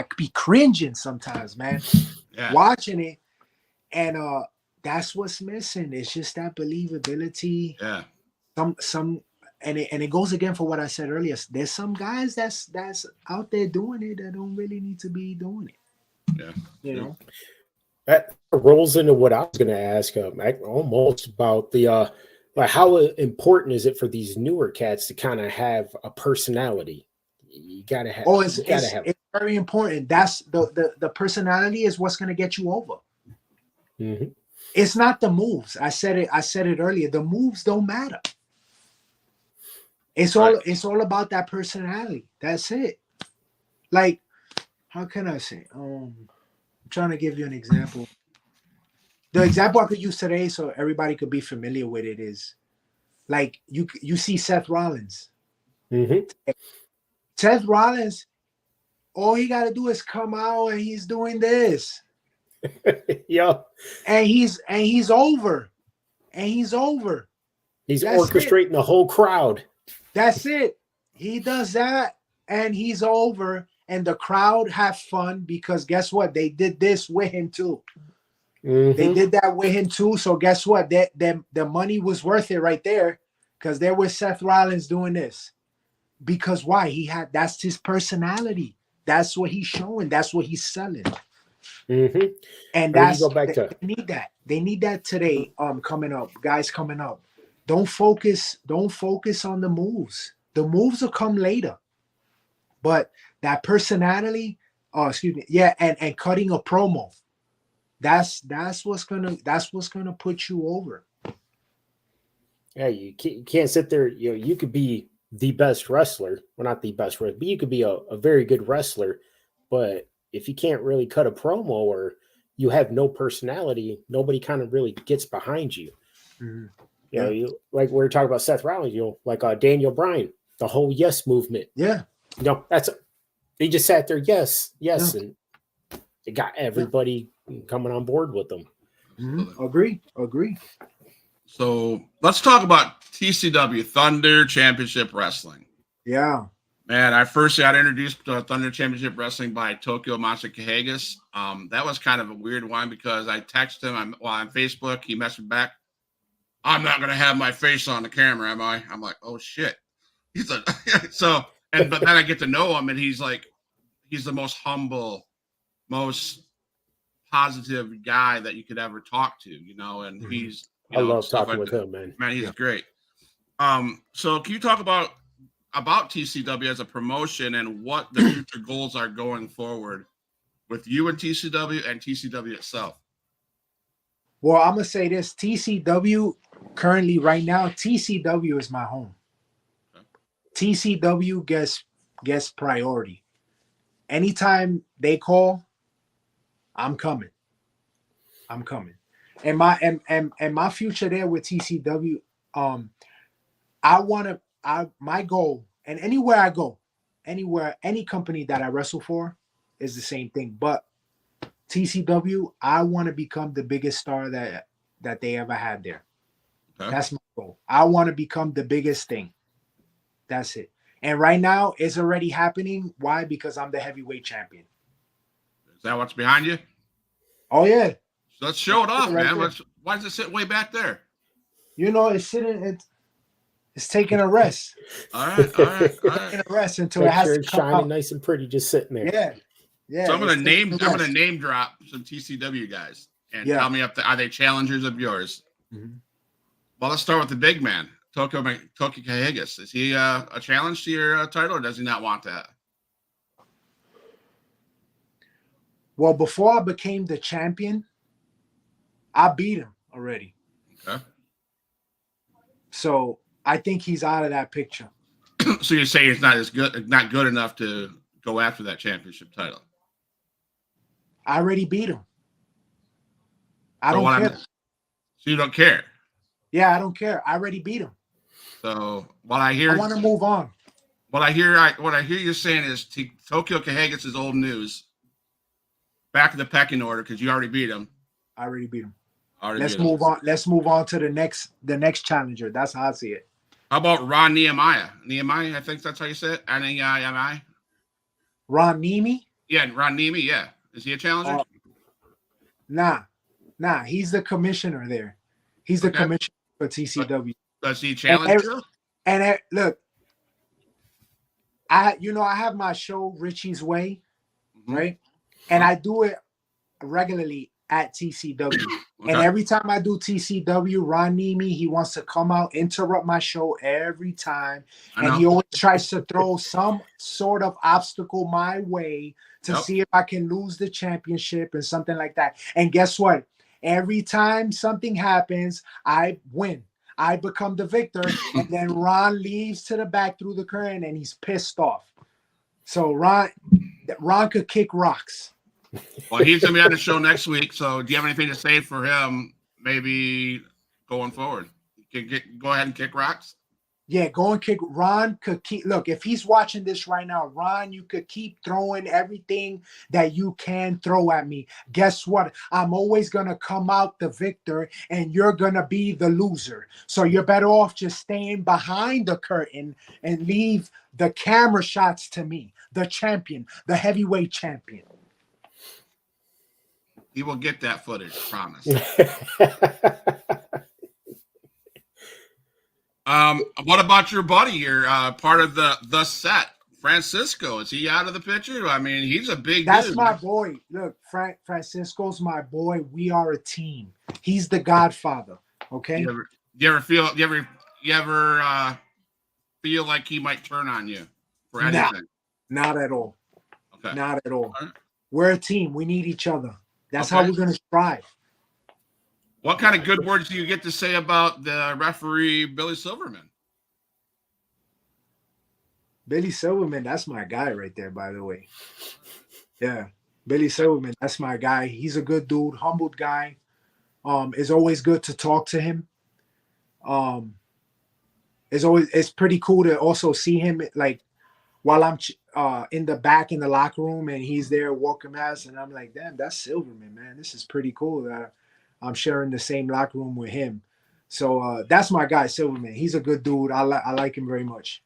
Speaker 2: could be cringing sometimes, man, watching it, and that's what's missing. It's just that believability.
Speaker 1: Yeah.
Speaker 2: And it goes again for what I said earlier. There's some guys that's out there doing it that don't really need to be doing it.
Speaker 1: Yeah.
Speaker 2: You know.
Speaker 3: That rolls into what I was going to ask, almost about the like, how important is it for these newer cats to kind of have a personality? You gotta have.
Speaker 2: Oh, it's very important. That's the personality is what's going to get you over.
Speaker 3: Mm-hmm.
Speaker 2: It's not the moves. I said it earlier. The moves don't matter. It's all about that personality. That's it. Like, how can I say? I'm trying to give you an example. The example I could use today, so everybody could be familiar with it, is like you see Seth Rollins.
Speaker 3: Mm-hmm.
Speaker 2: Seth Rollins, all he got to do is come out and he's doing this.
Speaker 3: Yeah.
Speaker 2: And he's over. And he's over.
Speaker 3: He's orchestrating the whole crowd.
Speaker 2: That's it. He does that and he's over, and the crowd have fun because guess what? They did this with him too.
Speaker 3: Mm-hmm.
Speaker 2: They did that with him too. So guess what? The money was worth it right there, because there was Seth Rollins doing this. Because why? That's his personality. That's what he's showing. That's what he's selling.
Speaker 3: Mm-hmm.
Speaker 2: And they need that. They need that today. Coming up, guys coming up. Don't focus on the moves. The moves will come later. But that personality, and cutting a promo. That's what's gonna put you over.
Speaker 3: Yeah, you can't sit there. You could be the best wrestler. Well, not the best wrestler, but you could be a very good wrestler. But if you can't really cut a promo or you have no personality, nobody kind of really gets behind you.
Speaker 2: Mm-hmm.
Speaker 3: You know, you like we were talking about Seth Rollins, you know, like Daniel Bryan, the whole yes movement.
Speaker 2: Yeah.
Speaker 3: You know, they just sat there, yes,
Speaker 2: Yeah.
Speaker 3: and it got everybody coming on board with them.
Speaker 2: Mm-hmm. Agree.
Speaker 1: So let's talk about TCW, Thunder Championship Wrestling.
Speaker 2: Yeah.
Speaker 1: Man, I first got introduced to Thunder Championship Wrestling by Tokyo Monster Kahagas. That was kind of a weird one because I texted him while on Facebook. He messaged back, "I'm not going to have my face on the camera, am I?" I'm like, "Oh shit." He's like, but then I get to know him, and he's the most humble, most positive guy that you could ever talk to, you know. And he's,
Speaker 3: I love talking with him, man.
Speaker 1: Man, he's great. So can you talk about TCW as a promotion and what the future goals are going forward with you and TCW itself?
Speaker 2: Well, I'm gonna say this: TCW currently, right now, TCW is my home. Okay. TCW gets priority. Anytime they call, I'm coming. And my future there with TCW, my goal, and anywhere I go, any company that I wrestle for is the same thing. But TCW, I want to become the biggest star that they ever had there. Okay. That's my goal. I want to become the biggest thing. That's it. And right now, it's already happening. Why? Because I'm the heavyweight champion.
Speaker 1: Is that what's behind you?
Speaker 2: Oh, yeah.
Speaker 1: So let's show it off, right, man. Why does it sit way back there?
Speaker 2: You know, it's sitting. It's taking a rest.
Speaker 1: All right.
Speaker 2: Taking a rest until it has to come
Speaker 3: shining out. Nice and pretty, just sitting there.
Speaker 2: Yeah.
Speaker 1: So I'm gonna name drop some TCW guys and tell me are they challengers of yours? Mm-hmm. Well, let's start with the big man, Tokyo Kahagas. Is he a challenge to your title, or does he not want that?
Speaker 2: Well, before I became the champion, I beat him already.
Speaker 1: Okay.
Speaker 2: So I think he's out of that picture.
Speaker 1: So you're saying he's not good enough to go after that championship title?
Speaker 2: I already beat him. I don't care.
Speaker 1: So you don't care?
Speaker 2: Yeah, I don't care. I already beat him.
Speaker 1: So what I hear,
Speaker 2: I want to move on.
Speaker 1: What I hear you saying is Tokyo Kahagas is old news. Back in the pecking order because you already beat him.
Speaker 2: I already beat him. Let's move on. Let's move on to the next challenger. That's how I see it.
Speaker 1: How about Ron Nehemiah? Nehemiah, I think that's how you say it. N-E-I-M-I.
Speaker 2: Ron Nemi?
Speaker 1: Yeah, Ron Nemi. Yeah, is he a challenger?
Speaker 2: Nah. He's the commissioner there. He's the commissioner for TCW.
Speaker 1: Does he challenge you?
Speaker 2: And look, I have my show Richie's Way, right? And I do it regularly at TCW. Okay. And every time I do TCW, Ron Nemi, he wants to come out, interrupt my show every time. And he always tries to throw some sort of obstacle my way to see if I can lose the championship and something like that. And guess what? Every time something happens, I win. I become the victor. And then Ron leaves to the back through the curtain and he's pissed off. So Ron could kick rocks.
Speaker 1: Well, he's going to be on the show next week. So do you have anything to say for him maybe going forward? Go ahead and kick rocks?
Speaker 2: Yeah, go and kick. Ron could keep. Look, if he's watching this right now, Ron, you could keep throwing everything that you can throw at me. Guess what? I'm always going to come out the victor and you're going to be the loser. So you're better off just staying behind the curtain and leave the camera shots to me, the champion, the heavyweight champion.
Speaker 1: He will get that footage, promise. What about your buddy here? Part of the set, Francisco. Is he out of the picture? I mean, he's a big dude.
Speaker 2: That's my boy. Look, Francisco's my boy. We are a team. He's the godfather. Okay.
Speaker 1: You ever feel like he might turn on you for anything?
Speaker 2: Not at all.
Speaker 1: Okay.
Speaker 2: Not at all. Right. We're a team. We need each other. That's how we're going to strive.
Speaker 1: What kind of good words do you get to say about the referee, Billy Silverman?
Speaker 2: Billy Silverman, that's my guy right there, by the way. Yeah, Billy Silverman, that's my guy. He's a good dude, humbled guy. It's always good to talk to him. Um, it's pretty cool to also see him like while I'm in the back in the locker room and he's there walking past, and I'm like, damn, that's Silverman, man. This is pretty cool that I'm sharing the same locker room with him. So that's my guy, Silverman. He's a good dude. I like him very much.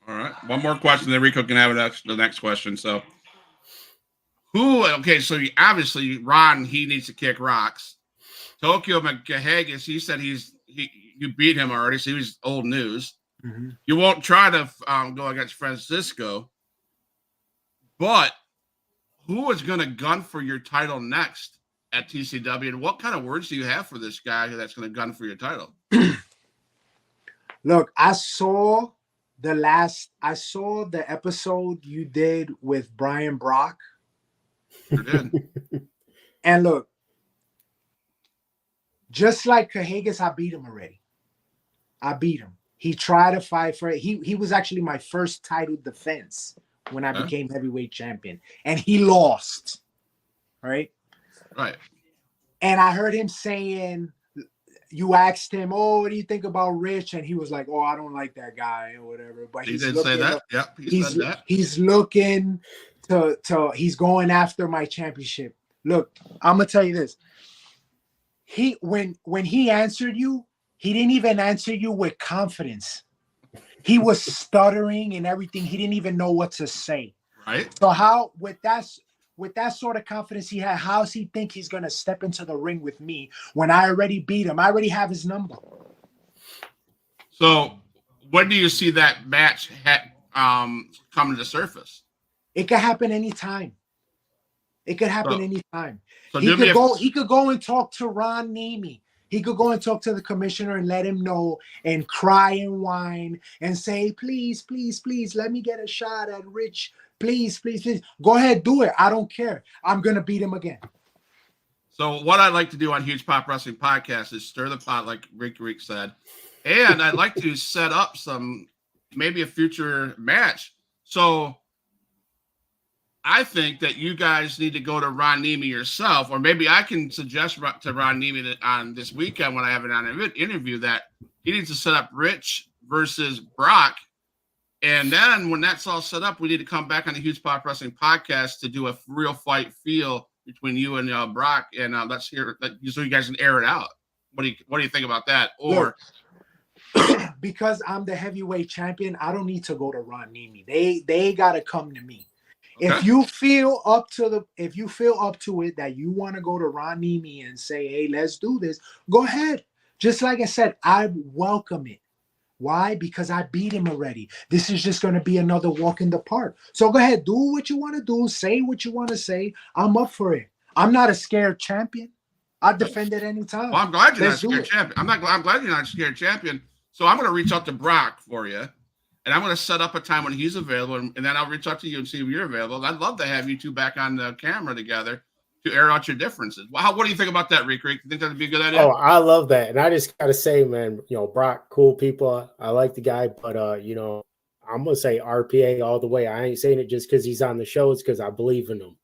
Speaker 1: All right. One more question, then Rico can have the next question. So, who? Okay, so obviously Ron, he needs to kick rocks. Tokyo McHaggis, he said you beat him already, so he was old news.
Speaker 2: Mm-hmm.
Speaker 1: You won't try to go against Francisco, but who is going to gun for your title next at TCW, and what kind of words do you have for this guy that's going to gun for your title?
Speaker 2: Look, I saw the episode you did with Brian Brock.
Speaker 1: Sure did.
Speaker 2: And look, just like Cahagas, I beat him already. I beat him. He tried to fight for it. He was actually my first title defense when I became heavyweight champion. And he lost. Right?
Speaker 1: Right.
Speaker 2: And I heard him saying, you asked him, oh, what do you think about Rich? And he was like, oh, I don't like that guy or whatever. But
Speaker 1: he did say that. Yep, he said that.
Speaker 2: He's looking to he's going after my championship. Look, I'm gonna tell you this. When he answered you, he didn't even answer you with confidence. He was stuttering and everything. He didn't even know what to say.
Speaker 1: Right.
Speaker 2: So how with that sort of confidence he had, how does he think he's gonna step into the ring with me when I already beat him? I already have his number.
Speaker 1: So when do you see that match come to the surface?
Speaker 2: It could happen anytime. It could happen anytime.
Speaker 1: So
Speaker 2: he could go and talk to Ron Nemi. He could go and talk to the commissioner and let him know and cry and whine and say, please, please, please, let me get a shot at Rich. Please, please, please. Go ahead, do it. I don't care. I'm going to beat him again.
Speaker 1: So what I'd like to do on Huge Pop Wrestling Podcast is stir the pot, like Rick said. And I'd like to set up maybe a future match. So I think that you guys need to go to Ron Nemi yourself, or maybe I can suggest to Ron Nemi that on this weekend when I have it on an interview that he needs to set up Rich versus Brock. And then when that's all set up, we need to come back on the Huge Pop Wrestling Podcast to do a real fight feel between you and Brock. And let's hear that so you guys can air it out. What do you think about that? Or
Speaker 2: because I'm the heavyweight champion, I don't need to go to Ron Nemi. They gotta come to me. Okay. If you feel up to it that you want to go to Ron Nemi and say, hey, let's do this, go ahead. Just like I said, I welcome it. Why? Because I beat him already. This is just going to be another walk in the park. So go ahead, do what you want to do, say what you want to say. I'm up for it. I'm not a scared champion. I defend it anytime.
Speaker 1: Well, I'm glad you're not a scared champion. I'm glad you're not a scared champion. So I'm going to reach out to Brock for you. And I'm going to set up a time when he's available, and then I'll reach out to you and see if you're available. I'd love to have you two back on the camera together to air out your differences. What do you think about that, Rick? You think that'd be a good idea?
Speaker 3: Oh, I love that. And I just got to say, man, Brock, cool people. I like the guy, but, I'm going to say RPA all the way. I ain't saying it just because he's on the show. It's because I believe in him.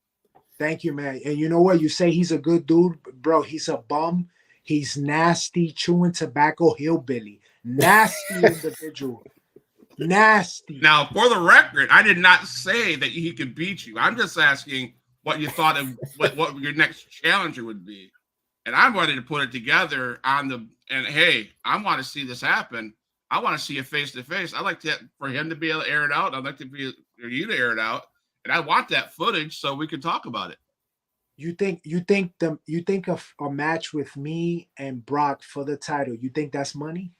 Speaker 2: Thank you, man. And you know what? You say he's a good dude. Bro, he's a bum. He's nasty, chewing tobacco, hillbilly. Nasty individual. Nasty.
Speaker 1: Now, for the record, I did not say that he could beat you. I'm just asking what you thought of what your next challenger would be. And I wanted to put it together and hey, I want to see this happen. I want to see it face to face. I'd like for him to be able to air it out. I'd like for you to air it out. And I want that footage so we can talk about it.
Speaker 2: You think of a match with me and Brock for the title, you think that's money?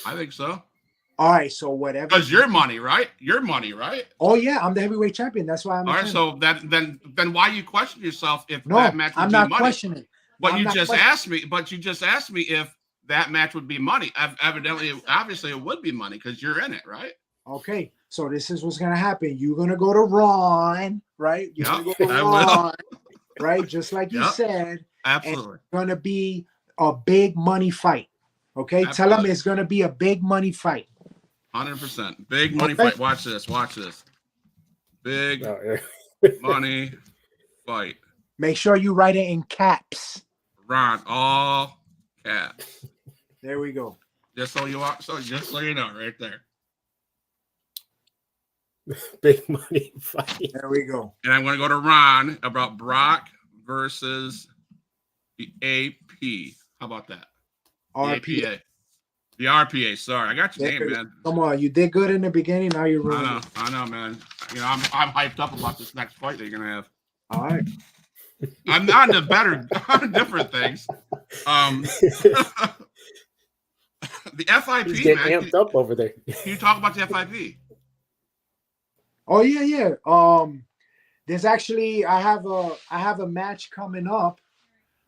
Speaker 1: I think so.
Speaker 2: All right, so whatever.
Speaker 1: Because your money, right? Your money, right?
Speaker 2: Oh yeah, I'm the heavyweight champion. That's why I'm.
Speaker 1: All right, so then why you question yourself if
Speaker 2: no,
Speaker 1: that match would
Speaker 2: I'm
Speaker 1: be
Speaker 2: not
Speaker 1: money?
Speaker 2: Questioning.
Speaker 1: But you just asked me. But you just asked me if that match would be money. Obviously, it would be money because you're in it, right?
Speaker 2: Okay, so this is what's gonna happen. You're gonna go to Ron, right? You're gonna go to Ron, right? Just like you said.
Speaker 1: Absolutely.
Speaker 2: It's gonna be a big money fight. Okay, absolutely. Tell them it's gonna be a big money fight.
Speaker 1: 100%. Big money fight. Watch this. Big money fight.
Speaker 2: Make sure you write it in caps.
Speaker 1: Ron, all caps.
Speaker 2: There we go.
Speaker 1: Just so you know, right there.
Speaker 3: Big money fight.
Speaker 2: There we go.
Speaker 1: And I'm going to go to Ron about Brock versus the AP. How about that? The
Speaker 2: RPA.
Speaker 1: APA. The RPA. Sorry, I got your name, man.
Speaker 2: Come on, you did good in the beginning. Now you're ruining it.
Speaker 1: I know, man. You know, I'm hyped up about this next fight that you're gonna have.
Speaker 2: All right.
Speaker 1: I'm on to different things. The FIP,
Speaker 3: He's getting
Speaker 1: man.
Speaker 3: amped up over there.
Speaker 1: Can you talk about the FIP?
Speaker 2: Oh yeah. There's actually I have a match coming up.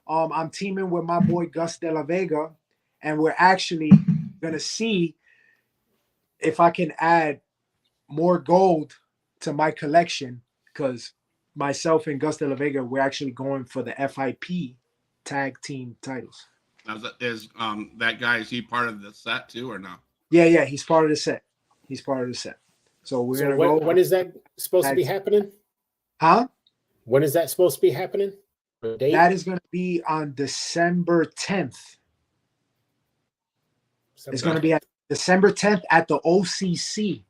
Speaker 2: I'm teaming with my boy Gus De La Vega, and we're actually gonna see if I can add more gold to my collection, because myself and Gus De La Vega, we're actually going for the FIP tag team titles.
Speaker 1: Now, is that guy, is he part of the set too or no?
Speaker 2: Yeah, he's part of the set. So we're gonna go.
Speaker 3: When is that supposed to be happening?
Speaker 2: Huh?
Speaker 3: When is that supposed to be happening?
Speaker 2: That is going to be on December 10th. It's going to be at December 10th at the OCC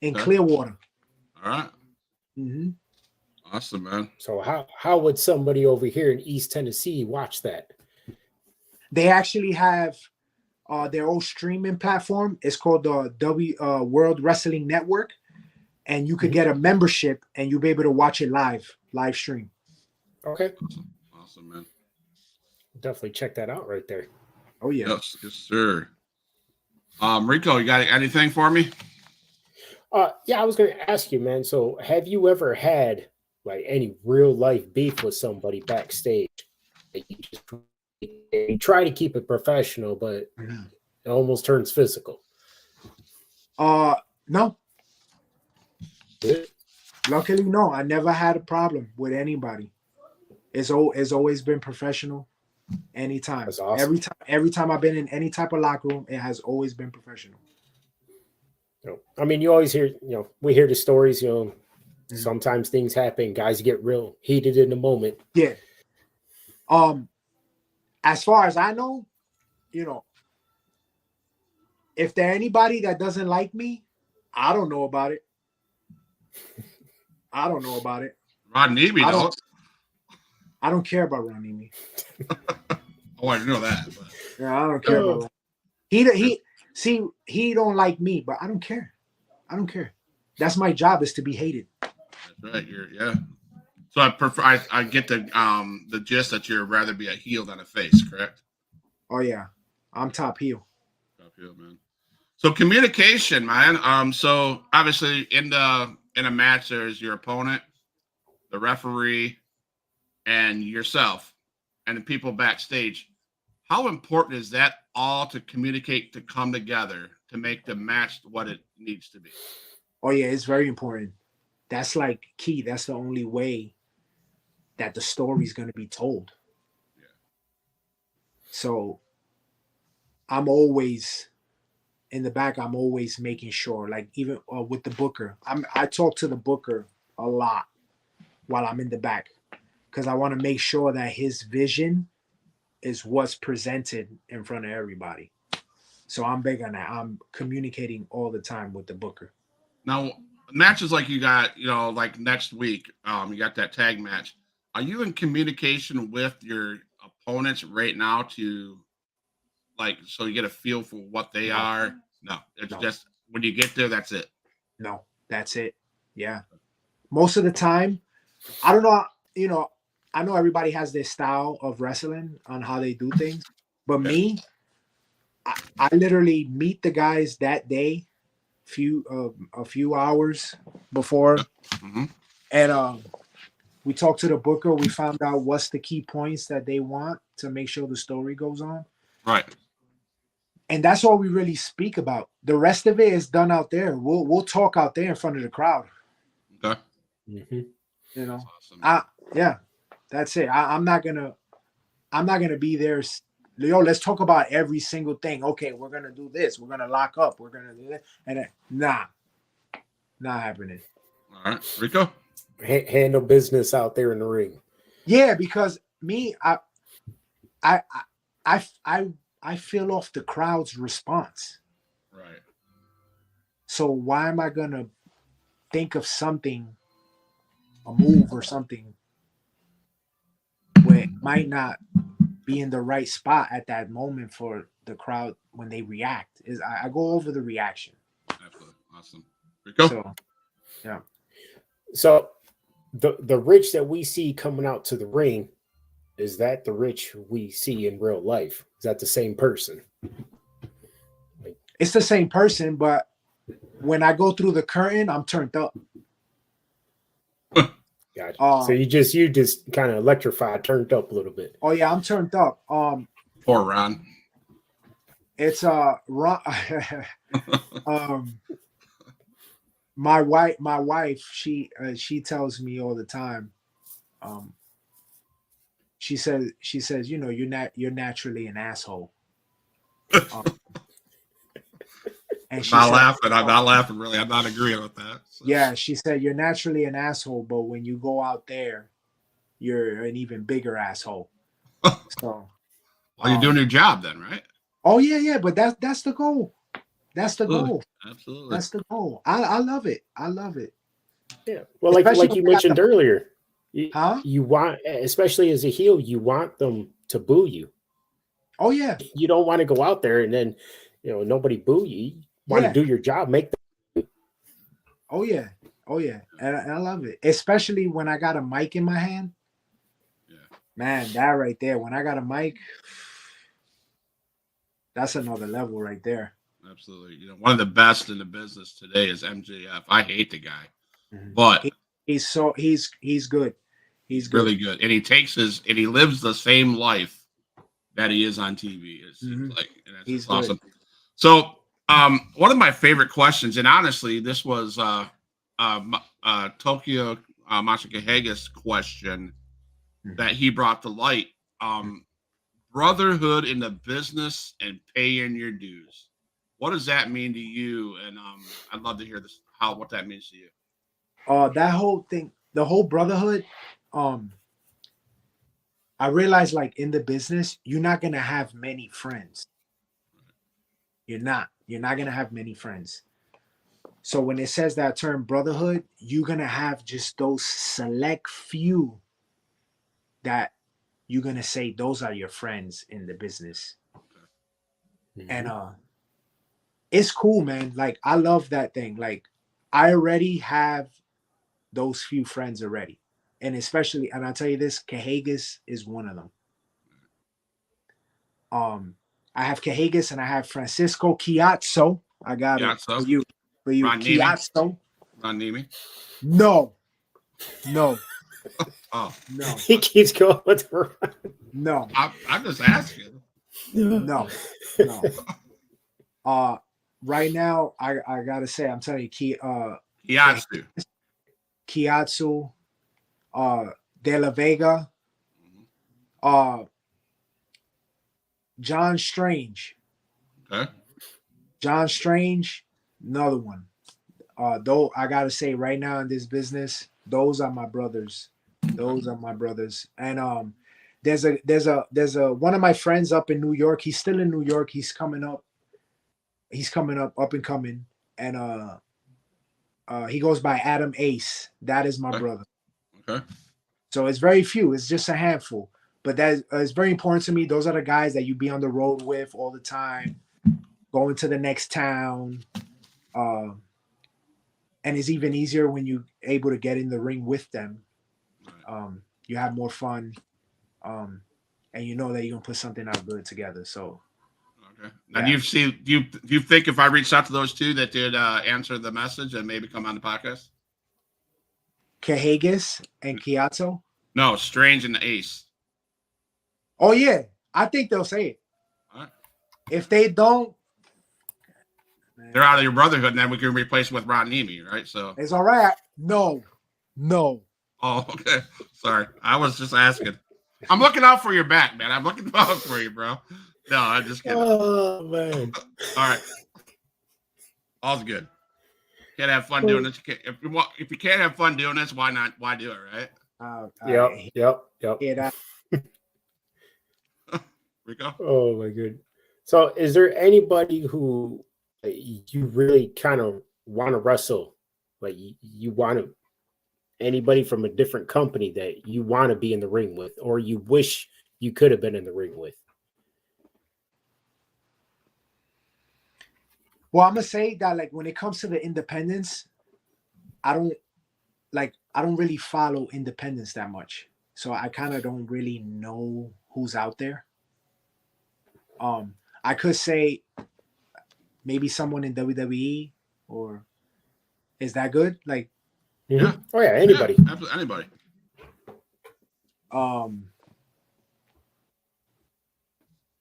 Speaker 2: in Clearwater.
Speaker 1: All right.
Speaker 2: Mm-hmm.
Speaker 1: Awesome, man.
Speaker 3: So how would somebody over here in East Tennessee watch that?
Speaker 2: They actually have their own streaming platform. It's called the World Wrestling Network, and you could get a membership and you'll be able to watch it live stream.
Speaker 3: Okay.
Speaker 1: Awesome, man.
Speaker 3: Definitely check that out right there.
Speaker 2: Oh yeah.
Speaker 1: Yes, sir. Rico, you got anything for me?
Speaker 3: Yeah, I was going to ask you, man. So, have you ever had like any real life beef with somebody backstage? You try to keep it professional, but it almost turns physical.
Speaker 2: No.
Speaker 3: Good.
Speaker 2: Luckily, no. I never had a problem with anybody. It's always been professional. Anytime.
Speaker 3: That's awesome.
Speaker 2: Every time I've been in any type of locker room, it has always been professional.
Speaker 3: I mean, you always hear, we hear the stories, sometimes things happen, guys get real heated in the moment.
Speaker 2: Yeah. As far as I know, if there anybody that doesn't like me, I don't know about it.
Speaker 1: Rod Neby,
Speaker 2: I don't care about Ron Neby.
Speaker 1: Oh, I know that. But.
Speaker 2: Yeah, I don't care about that. He don't like me, but I don't care. That's my job, is to be hated.
Speaker 1: That's right. So I get the gist that you'd rather be a heel than a face, correct?
Speaker 2: Oh yeah, I'm top heel.
Speaker 1: Top heel, man. So communication, man. So obviously in a match, there's your opponent, the referee, and yourself, and the people backstage. How important is that all to communicate, to come together, to make the match what it needs to be?
Speaker 2: Oh yeah, it's very important. That's like key. That's the only way that the story is going to be told.
Speaker 1: Yeah.
Speaker 2: So I'm always in the back. I'm always making sure, like even with the booker, I talk to the booker a lot while I'm in the back, because I want to make sure that his vision is what's presented in front of everybody. So I'm big on that. I'm communicating all the time with the booker.
Speaker 1: Now, matches like you got, like next week, you got that tag match. Are you in communication with your opponents right now to, so you get a feel for what they are? No, it's just when you get there, that's it.
Speaker 2: No, that's it. Yeah. Most of the time, I don't know, I know everybody has their style of wrestling on how they do things, but me, I literally meet the guys that day, a few hours before, and we talk to the booker. We found out what's the key points that they want to make sure the story goes on.
Speaker 1: Right.
Speaker 2: And that's all we really speak about. The rest of it is done out there. We'll talk out there in front of the crowd.
Speaker 1: Okay.
Speaker 2: That's
Speaker 1: awesome.
Speaker 2: Yeah. That's it. I'm not gonna be there. Let's talk about every single thing. Okay, we're gonna do this. We're gonna lock up. We're gonna do that. And then, not happening.
Speaker 1: All right, Rico.
Speaker 3: handle business out there in the ring.
Speaker 2: Yeah, because me, I I I feel off the crowd's response.
Speaker 1: Right.
Speaker 2: So why am I gonna think of something, a move or something, where it might not be in the right spot at that moment for the crowd when they react? Is I go over the reaction.
Speaker 1: Absolutely. Awesome. Rico?
Speaker 2: So yeah.
Speaker 3: So the Rich that we see coming out to the ring, is that the Rich we see in real life? Is that the same person?
Speaker 2: It's the same person, but when I go through the curtain, I'm turned up.
Speaker 3: Gotcha. So you just kind of electrified, turned up a little bit.
Speaker 2: Oh yeah, I'm turned up.
Speaker 1: Poor Ron.
Speaker 2: It's my wife, she tells me all the time. She says, you know, you're naturally an asshole. And she
Speaker 1: I'm
Speaker 2: said,
Speaker 1: laughing. I'm not laughing. Really, I'm not agreeing with that. So.
Speaker 2: yeah, she said you're naturally an asshole, but when you go out there, you're an even bigger asshole. So,
Speaker 1: well, you're doing your job then, right?
Speaker 2: oh yeah, but that's the goal. That's the goal.
Speaker 1: Absolutely.
Speaker 2: That's the goal. I love it. I love it.
Speaker 3: Yeah. Well,
Speaker 2: Especially
Speaker 3: like you mentioned earlier, you want, especially as a heel, you want them to boo you.
Speaker 2: Oh yeah.
Speaker 3: You don't want to go out there and then, you know, nobody boo you. You want to do your job, make them.
Speaker 2: Oh yeah. And I love it, especially when I got a mic in my hand.
Speaker 1: Yeah. Man,
Speaker 2: that right there. When I got a mic, that's another level right there.
Speaker 1: Absolutely. You know, one of the best in the business today is MJF. I hate the guy, but
Speaker 2: he's good. He's good.
Speaker 1: Really good, and he lives the same life that he is on TV. It seems like, and that's
Speaker 2: he's
Speaker 1: awesome.
Speaker 2: Good.
Speaker 1: So, one of my favorite questions, and honestly, this was Tokyo Masakahiga's question that he brought to light. Brotherhood in the business and paying your dues. What does that mean to you? And I'd love to hear what that means to you.
Speaker 2: That whole thing, the whole brotherhood. I realize, like, in the business, you're not gonna have many friends. You're not gonna have many friends. So when it says that term brotherhood, you're gonna have just those select few that you're gonna say those are your friends in the business. And it's cool, man. Like, I love that thing. Like, I already have those few friends already. And especially, and I'll tell you this, Cahagas is one of them. I have Cahagas and I have Francisco Chiazzo. I got it for you.
Speaker 1: Ron
Speaker 2: Chiazzo.
Speaker 1: Ron Nemi?
Speaker 2: No.
Speaker 1: Oh.
Speaker 2: No.
Speaker 3: He keeps going with Ron.
Speaker 2: No.
Speaker 1: I'm just asking.
Speaker 2: No. Right now, I gotta say, I'm telling you, Chiazzo, De La Vega, John Strange.
Speaker 1: Okay.
Speaker 2: John Strange, another one. Though I gotta say, right now in this business, those are my brothers. Those are my brothers. And there's a one of my friends up in New York. He's still in New York. He's coming up, up and coming. And he goes by Adam Ace. That is my brother.
Speaker 1: Okay.
Speaker 2: So it's very few. It's just a handful. But that is very important to me. Those are the guys that you be on the road with all the time, going to the next town. And it's even easier when you're able to get in the ring with them. You have more fun. And you know that you're going to put something out good together. So.
Speaker 1: Okay. Now, do you think if I reached out to those two that did answer the message and maybe come on the podcast?
Speaker 2: Cahagas and Chiazzo?
Speaker 1: No, Strange and Ace.
Speaker 2: Oh, yeah. I think they'll say it.
Speaker 1: All right.
Speaker 2: If they don't,
Speaker 1: they're out of your brotherhood, and then we can replace with Ron Nemi, right? So
Speaker 2: it's all right. No.
Speaker 1: Oh, okay. Sorry. I was just asking. I'm looking out for your back, man. I'm looking out for you, bro. No, I'm just kidding.
Speaker 3: Oh, man.
Speaker 1: All right. All's good. Can't have fun doing this. If you can't have fun doing this, why not? Why do it, right?
Speaker 3: Yep.
Speaker 2: Yeah,
Speaker 1: Rico?
Speaker 3: Oh my good. So, is there anybody who you really kind of want to wrestle? Like you want to anybody from a different company that you want to be in the ring with, or you wish you could have been in the ring with?
Speaker 2: well, I'm gonna say that like when it comes to the independents, I don't really follow independents that much. So I kind of don't really know who's out there. I could say maybe someone in WWE, or is that good? Like,
Speaker 1: Yeah.
Speaker 3: Oh yeah, anybody.
Speaker 1: Yeah, absolutely. Anybody.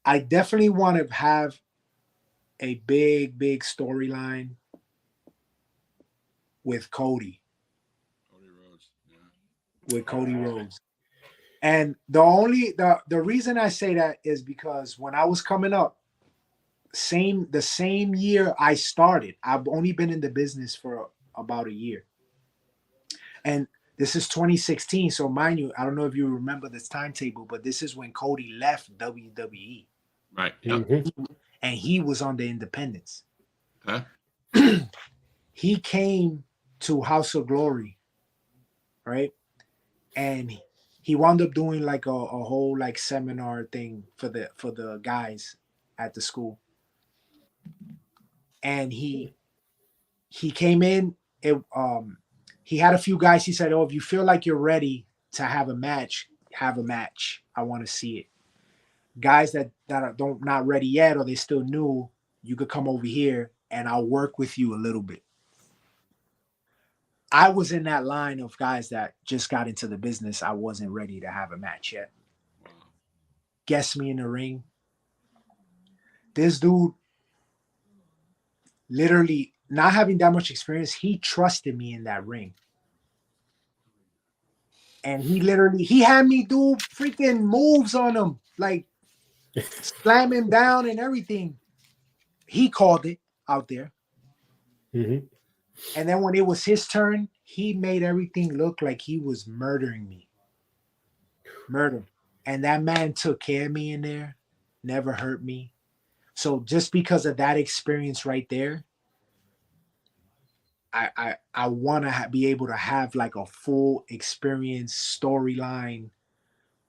Speaker 2: I definitely want to have a big storyline with Cody,
Speaker 1: Cody Rhodes. Yeah.
Speaker 2: with Cody Rhodes. And the reason I say that is because when I was coming up, the same year I started, I've only been in the business for about a year. And this is 2016. So mind you, I don't know if you remember this timetable, but this is when Cody left WWE.
Speaker 1: Right. Yep.
Speaker 3: Mm-hmm.
Speaker 2: And he was on the independents.
Speaker 1: Okay.
Speaker 2: He came to House of Glory, right? And he wound up doing like a whole like seminar thing for the guys at the school. And he came in. He had a few guys. He said, "Oh, if you feel like you're ready to have a match, have a match. I want to see it." Guys that are not ready yet, or they still new, you could come over here and I'll work with you a little bit. I was in that line of guys that just got into the business. I wasn't ready to have a match yet.
Speaker 1: Wow.
Speaker 2: Guess me in the ring. This dude, literally not having that much experience, he trusted me in that ring. And he had me do freaking moves on him, like slam him down and everything. He called it out there.
Speaker 3: Mm-hmm.
Speaker 2: And then when it was his turn, he made everything look like he was murdering me. Murder. And that man took care of me in there, never hurt me. So just because of that experience right there, I want to be able to have like a full experience, storyline,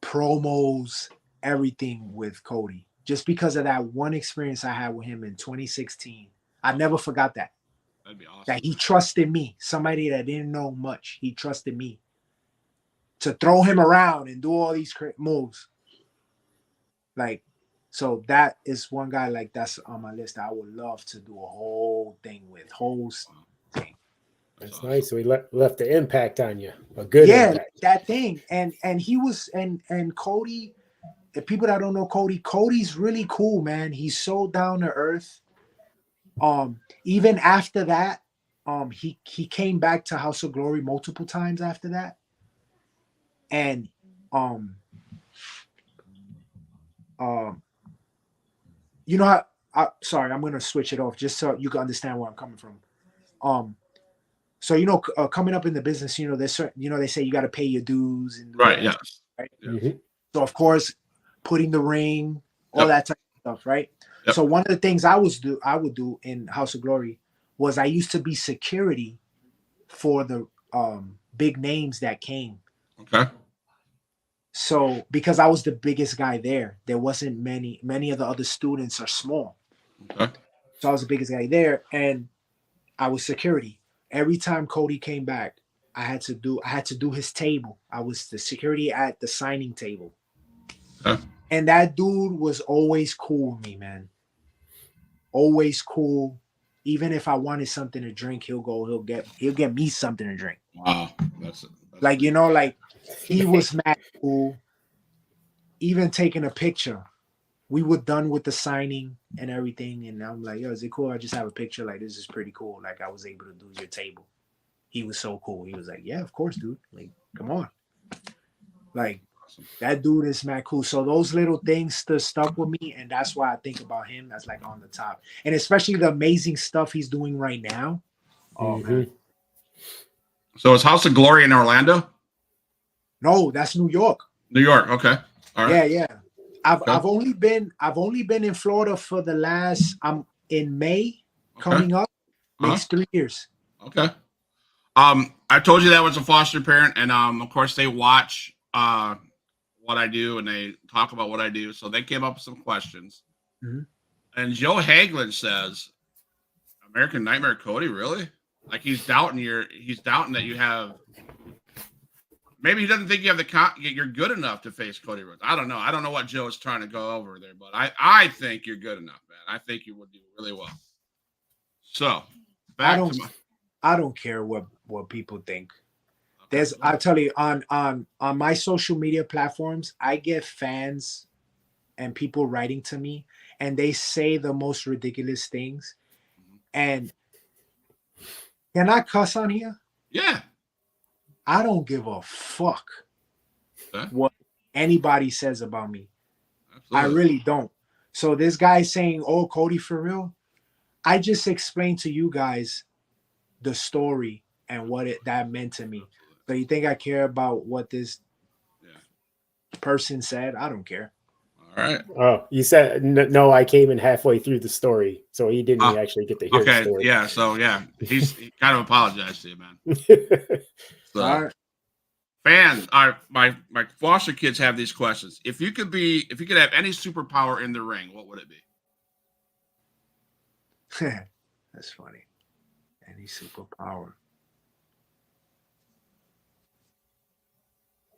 Speaker 2: promos, everything with Cody. Just because of that one experience I had with him in 2016. I never forgot that.
Speaker 1: That'd be awesome.
Speaker 2: That he trusted me, somebody that didn't know much. He trusted me to throw him around and do all these moves. Like, so that is one guy like that's on my list that I would love to do a whole thing with. Thing.
Speaker 3: That's awesome. Nice. So he left the impact on you. A good impact.
Speaker 2: That thing. And he was and Cody, if people that don't know Cody's really cool, man. He's so down to earth. Even after that, he came back to House of Glory multiple times after that. And you know how sorry, I'm gonna switch it off just so you can understand where I'm coming from. So coming up in the business, there's certain, they say you got to pay your dues and
Speaker 1: right, yeah.
Speaker 2: Right.
Speaker 3: Mm-hmm.
Speaker 2: So of course, putting the ring, all that type of stuff, right?
Speaker 1: Yep.
Speaker 2: So one of the things I would do in House of Glory was I used to be security for the big names that came.
Speaker 1: Okay.
Speaker 2: So because I was the biggest guy there wasn't many of the other students are small.
Speaker 1: Okay.
Speaker 2: So I was the biggest guy there, and I was security. Every time Cody came back, I had to do his table. I was the security at the signing table.
Speaker 1: Okay.
Speaker 2: And that dude was always cool with me, man. Always cool. Even if I wanted something to drink, he'll get me something to drink.
Speaker 1: Wow. That's
Speaker 2: like, like he was mad cool. Even taking a picture. We were done with the signing and everything. And I'm like, yo, is it cool? I just have a picture. Like, this is pretty cool. Like, I was able to do your table. He was so cool. He was like, yeah, of course, dude. Like, come on. Like, that dude is mad cool. So those little things still stuck with me. And that's why I think about him as like on the top. And especially the amazing stuff he's doing right now. Oh man,
Speaker 1: So it's House of Glory in Orlando?
Speaker 2: no, that's New York.
Speaker 1: New York. Okay. All right.
Speaker 2: Yeah. I've
Speaker 1: Okay.
Speaker 2: I've only been in Florida for the last. I'm in May coming up.
Speaker 1: Uh-huh.
Speaker 2: Makes 3 years.
Speaker 1: Okay. I told you that was a foster parent, and of course they watch what I do and they talk about what I do. So they came up with some questions.
Speaker 2: Mhm.
Speaker 1: And Joe Hagelin says, American Nightmare Cody, really? Like he's doubting that you have. Maybe he doesn't think you have you're good enough to face Cody Rhodes. I don't know. I don't know what Joe is trying to go over there, but I think you're good enough, man. I think you would do really well. So
Speaker 2: I don't care what people think.
Speaker 1: Okay.
Speaker 2: I tell you, on my social media platforms, I get fans and people writing to me, and they say the most ridiculous things. And can I cuss on here?
Speaker 1: Yeah.
Speaker 2: I don't give a fuck
Speaker 1: Okay.
Speaker 2: what anybody says about me.
Speaker 1: Absolutely.
Speaker 2: I really don't. So this guy saying, "Oh, Cody, for real," I just explained to you guys the story and what that meant to me. So you think I care about what this person said? I don't care.
Speaker 1: All right.
Speaker 3: Oh, you said no. I came in halfway through the story, so he didn't actually get to hear the story.
Speaker 1: Yeah. So he kind of apologized to you, man. So,
Speaker 2: All right.
Speaker 1: fans, my foster kids have these questions. If you could have any superpower in the ring, what would it be?
Speaker 2: That's funny. Any superpower?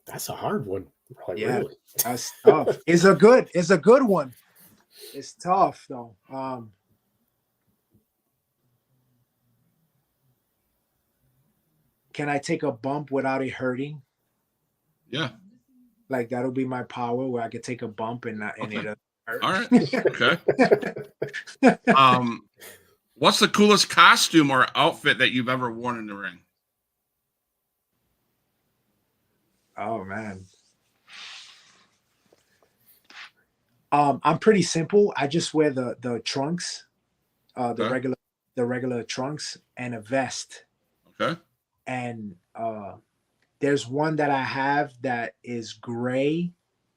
Speaker 3: That's a hard one. Like,
Speaker 2: Yeah,
Speaker 3: really?
Speaker 2: that's tough. It's a good one. It's tough though. Can I take a bump without it hurting?
Speaker 1: Yeah.
Speaker 2: Like that'll be my power, where I could take a bump and
Speaker 1: Okay.
Speaker 2: it hurt.
Speaker 1: All right. Okay. What's the coolest costume or outfit that you've ever worn in the ring?
Speaker 2: Oh man. I'm pretty simple. I just wear the trunks, the regular trunks and a vest.
Speaker 1: Okay.
Speaker 2: And there's one that I have that is gray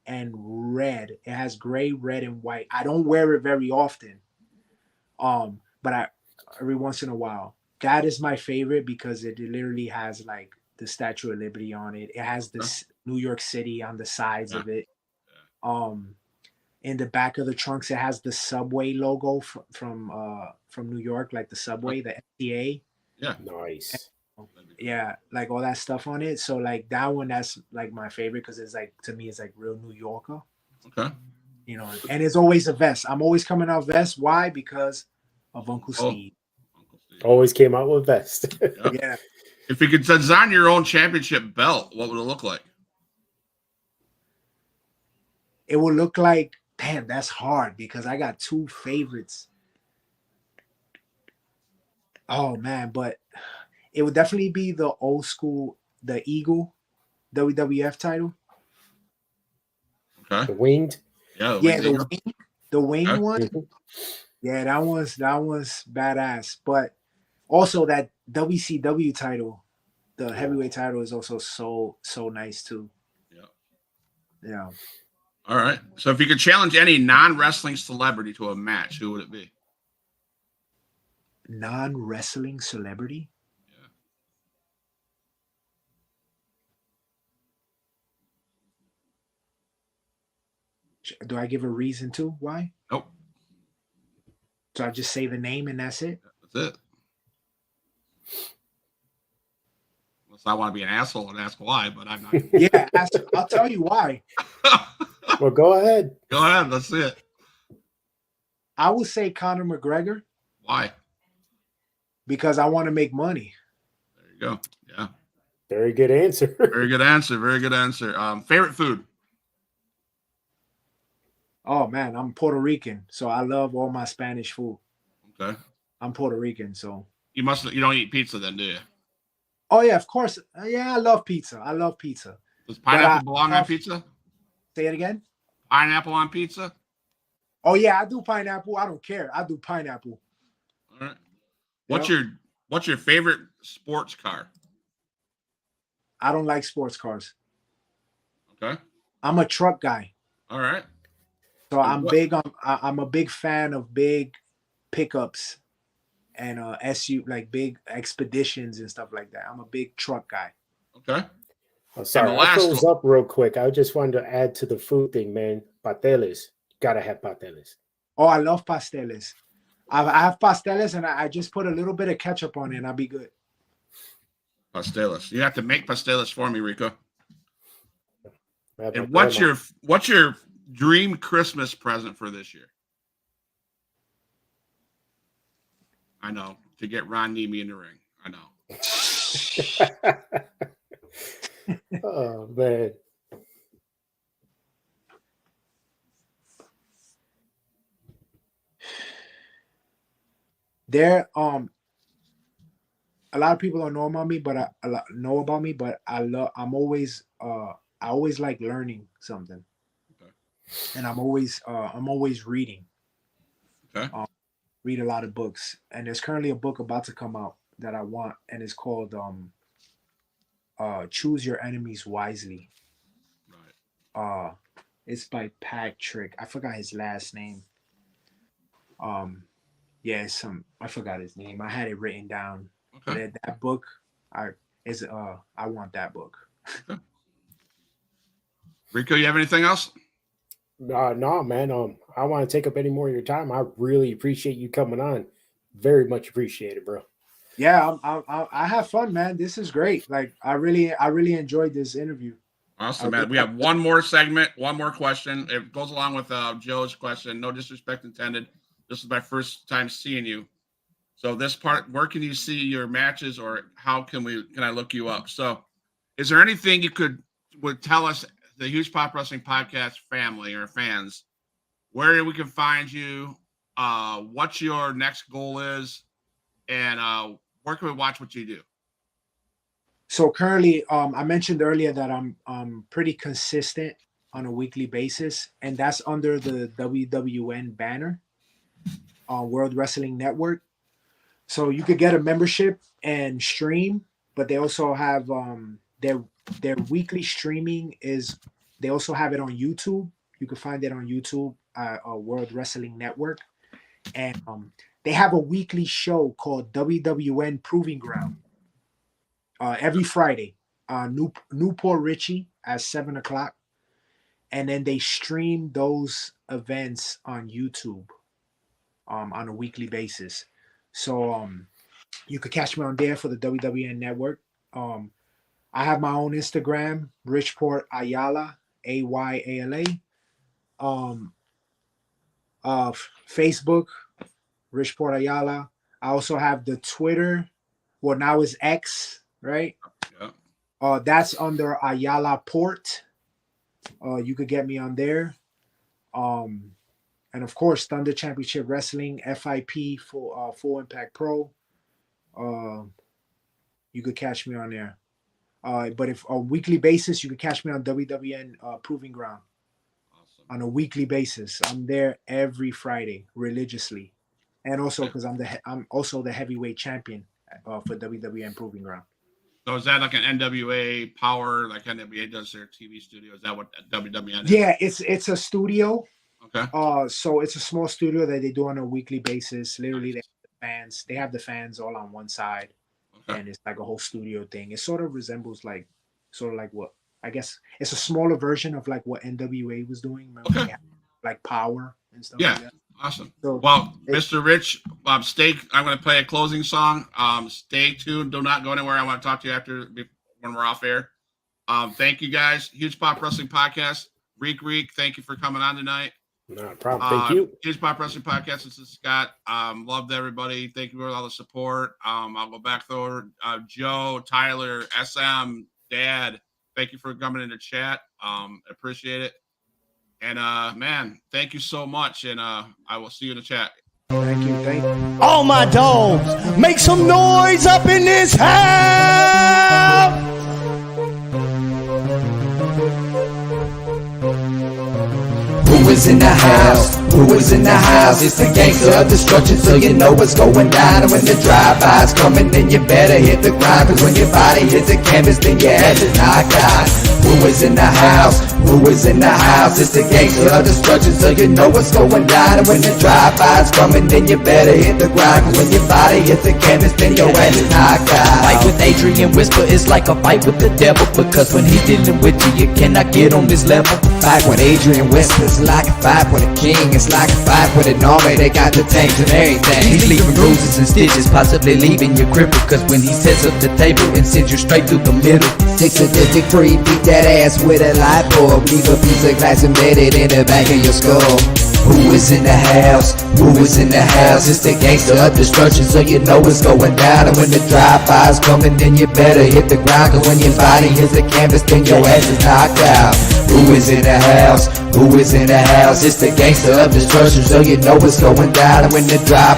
Speaker 2: and red. It has gray, red, and white. I don't wear it very often. But every once in a while. That is my favorite because it literally has like the Statue of Liberty on it. It has this New York City on the sides of it. In the back of the trunks, it has the subway logo from New York, like the subway, the MTA.
Speaker 1: Yeah.
Speaker 3: Nice.
Speaker 2: Yeah, like all that stuff on it. So like that one, that's like my favorite because it's like, to me, it's like real New Yorker.
Speaker 1: Okay.
Speaker 2: You know, and it's always a vest. I'm always coming out vest. Why? Because of Uncle Steve.
Speaker 3: Always came out with vest.
Speaker 1: Yep.
Speaker 2: Yeah.
Speaker 1: If you could design your own championship belt, what would it look like?
Speaker 2: It will look like, damn, that's hard because I got two favorites. Oh man, but it would definitely be the old school, the Eagle WWF title.
Speaker 1: Okay.
Speaker 3: The winged.
Speaker 1: Yeah.
Speaker 2: The wing
Speaker 1: Okay.
Speaker 2: one. Yeah, that was badass. But also that WCW title, the heavyweight title, is also so nice too.
Speaker 1: Yeah.
Speaker 2: Yeah.
Speaker 1: All right. So if you could challenge any non-wrestling celebrity to a match, who would it be?
Speaker 2: Non-wrestling celebrity? Yeah. Do I give a reason to why?
Speaker 1: Nope.
Speaker 2: So I just say the name and that's it?
Speaker 1: That's it. Unless I want to be an asshole and ask why, but I'm not.
Speaker 2: Yeah, I'll tell you why.
Speaker 3: Well, go ahead.
Speaker 1: Go ahead. Let's see it.
Speaker 2: I would say Conor McGregor.
Speaker 1: Why?
Speaker 2: Because I want to make money.
Speaker 1: There you go. Yeah.
Speaker 3: Very good answer.
Speaker 1: Very good answer. Very good answer. Favorite food?
Speaker 2: Oh man, I'm Puerto Rican, so I love all my Spanish food.
Speaker 1: Okay.
Speaker 2: I'm Puerto Rican, so
Speaker 1: You don't eat pizza then, do you?
Speaker 2: oh yeah, of course. Yeah, I love pizza.
Speaker 1: Does pineapple belong on pizza?
Speaker 2: Say it again.
Speaker 1: Pineapple on pizza?
Speaker 2: Oh yeah, I do pineapple. I don't care. I do pineapple.
Speaker 1: All right. What's your favorite sports car?
Speaker 2: I don't like sports cars.
Speaker 1: Okay.
Speaker 2: I'm a truck guy.
Speaker 1: All right.
Speaker 2: So I'm big on. I'm a big fan of big pickups and SU like big expeditions and stuff like that. I'm a big truck guy.
Speaker 1: Okay.
Speaker 3: I'm sorry, I froze up real quick. I just wanted to add to the food thing, man. Pasteles. Gotta have pasteles.
Speaker 2: Oh, I love pasteles. I have pasteles and I just put a little bit of ketchup on it and I'll be good.
Speaker 1: Pasteles. You have to make pasteles for me, Rico. And
Speaker 3: what's
Speaker 1: your dream Christmas present for this year? I know, to get Ron Nemi in the ring. I know.
Speaker 3: Oh man.
Speaker 2: There, a lot of people don't know about me, but I'm always, I always like learning something,
Speaker 1: Okay.
Speaker 2: and I'm always reading.
Speaker 1: Okay.
Speaker 2: Read a lot of books, and there's currently a book about to come out that I want, and it's called Choose Your Enemies Wisely.
Speaker 1: Right.
Speaker 2: It's by Patrick. I forgot his last name. Yeah, I forgot his name. I had it written down.
Speaker 1: Okay.
Speaker 2: But that book, I want that book.
Speaker 1: Okay. Rico, you have anything else?
Speaker 3: No, man. I want to take up any more of your time. I really appreciate you coming on. Very much appreciated, bro.
Speaker 2: Yeah, I have fun, man. This is great. Like I really enjoyed this interview.
Speaker 1: Awesome, man. We have one more segment, one more question. It goes along with Joe's question. No disrespect intended. This is my first time seeing you. So this part, where can you see your matches, or how can I look you up? So, is there anything you would tell us, the Huge Pop Wrestling Podcast family or fans, where we can find you, what your next goal is, and where can we watch what you do?
Speaker 2: So currently, I mentioned earlier that I'm pretty consistent on a weekly basis, and that's under the WWN banner on World Wrestling Network. So you could get a membership and stream, but they also have their weekly streaming they also have it on YouTube. You can find it on YouTube, World Wrestling Network, and they have a weekly show called WWN Proving Ground every Friday, Newport Richie at 7:00, and then they stream those events on YouTube on a weekly basis. So you could catch me on there for the WWN Network. I have my own Instagram, Richport Ayala, Ayala. Facebook, Richport Ayala. I also have the Twitter. Well, now it's X, right? Yeah. That's under Ayala Port. You could get me on there. And of course, Thunder Championship Wrestling, FIP, Full Impact Pro. You could catch me on there. But if on a weekly basis, you could catch me on WWN Proving Ground. Awesome. On a weekly basis. I'm there every Friday religiously, and also because I'm also the heavyweight champion for WWN Proving Ground.
Speaker 1: So is that like an NWA Power, like NWA does their TV studio? Is that what WWN is?
Speaker 2: Yeah, it's a studio.
Speaker 1: Okay.
Speaker 2: So it's a small studio that they do on a weekly basis. Literally, they have the fans all on one side, and it's like a whole studio thing. It sort of resembles what I guess it's a smaller version of like what NWA was doing. Remember they had, like Power and stuff.
Speaker 1: Yeah,
Speaker 2: like that.
Speaker 1: Awesome.
Speaker 2: So,
Speaker 1: well, Mr. Rich, stay. I'm going to play a closing song. Stay tuned. Do not go anywhere. I want to talk to you after when we're off air. Thank you guys. Huge Pop Wrestling Podcast. Reek, thank you for coming on tonight.
Speaker 3: No problem. Thank you.
Speaker 1: Huge Pop Wrestling Podcast. This is Scott. Loved everybody. Thank you for all the support. I'll go back over Joe, Tyler, SM, Dad. Thank you for coming in the chat. Appreciate it. And man, thank you so much. And I will see you in the chat.
Speaker 2: Thank you.
Speaker 4: All my dogs, make some noise up in this house. Who is in the house?
Speaker 5: Who is in the house? It's the gangster of destruction, so you know what's going down. And when the drive-by's coming, then you better hit the grind, cause when your body hits the canvas, then your ass is knocked out. Who is in the house? Who is in the house? It's the gangster of destruction, so you know what's going down. And when the drive-by's coming, then you better hit the grind, cause when your body hits the canvas, then your ass is knocked out.
Speaker 6: Fight with Adrian Whisper is like a fight with the devil, because when he's dealing with you, you cannot get on this level.
Speaker 5: Fight with Adrian Whisper, it's like a fight with a king. It's like a fight with an army, they got the tanks and everything.
Speaker 6: He's leaving bruises and stitches, possibly leaving you crippled, cause when he sets up the table and sends you straight through the middle.
Speaker 5: 6 sadistic free, beat that ass with a light bulb. Leave a piece of glass embedded in the back of your skull. Who is in the house? Who is in the house? It's the gangster of destruction, so you know what's going down. And when the drive-by's coming, then you better hit the ground, cause when your body hits the canvas, then your ass is knocked out. Who is in the house? Who is in the house? It's the gangster of destruction, so you know what's going down. And when the drive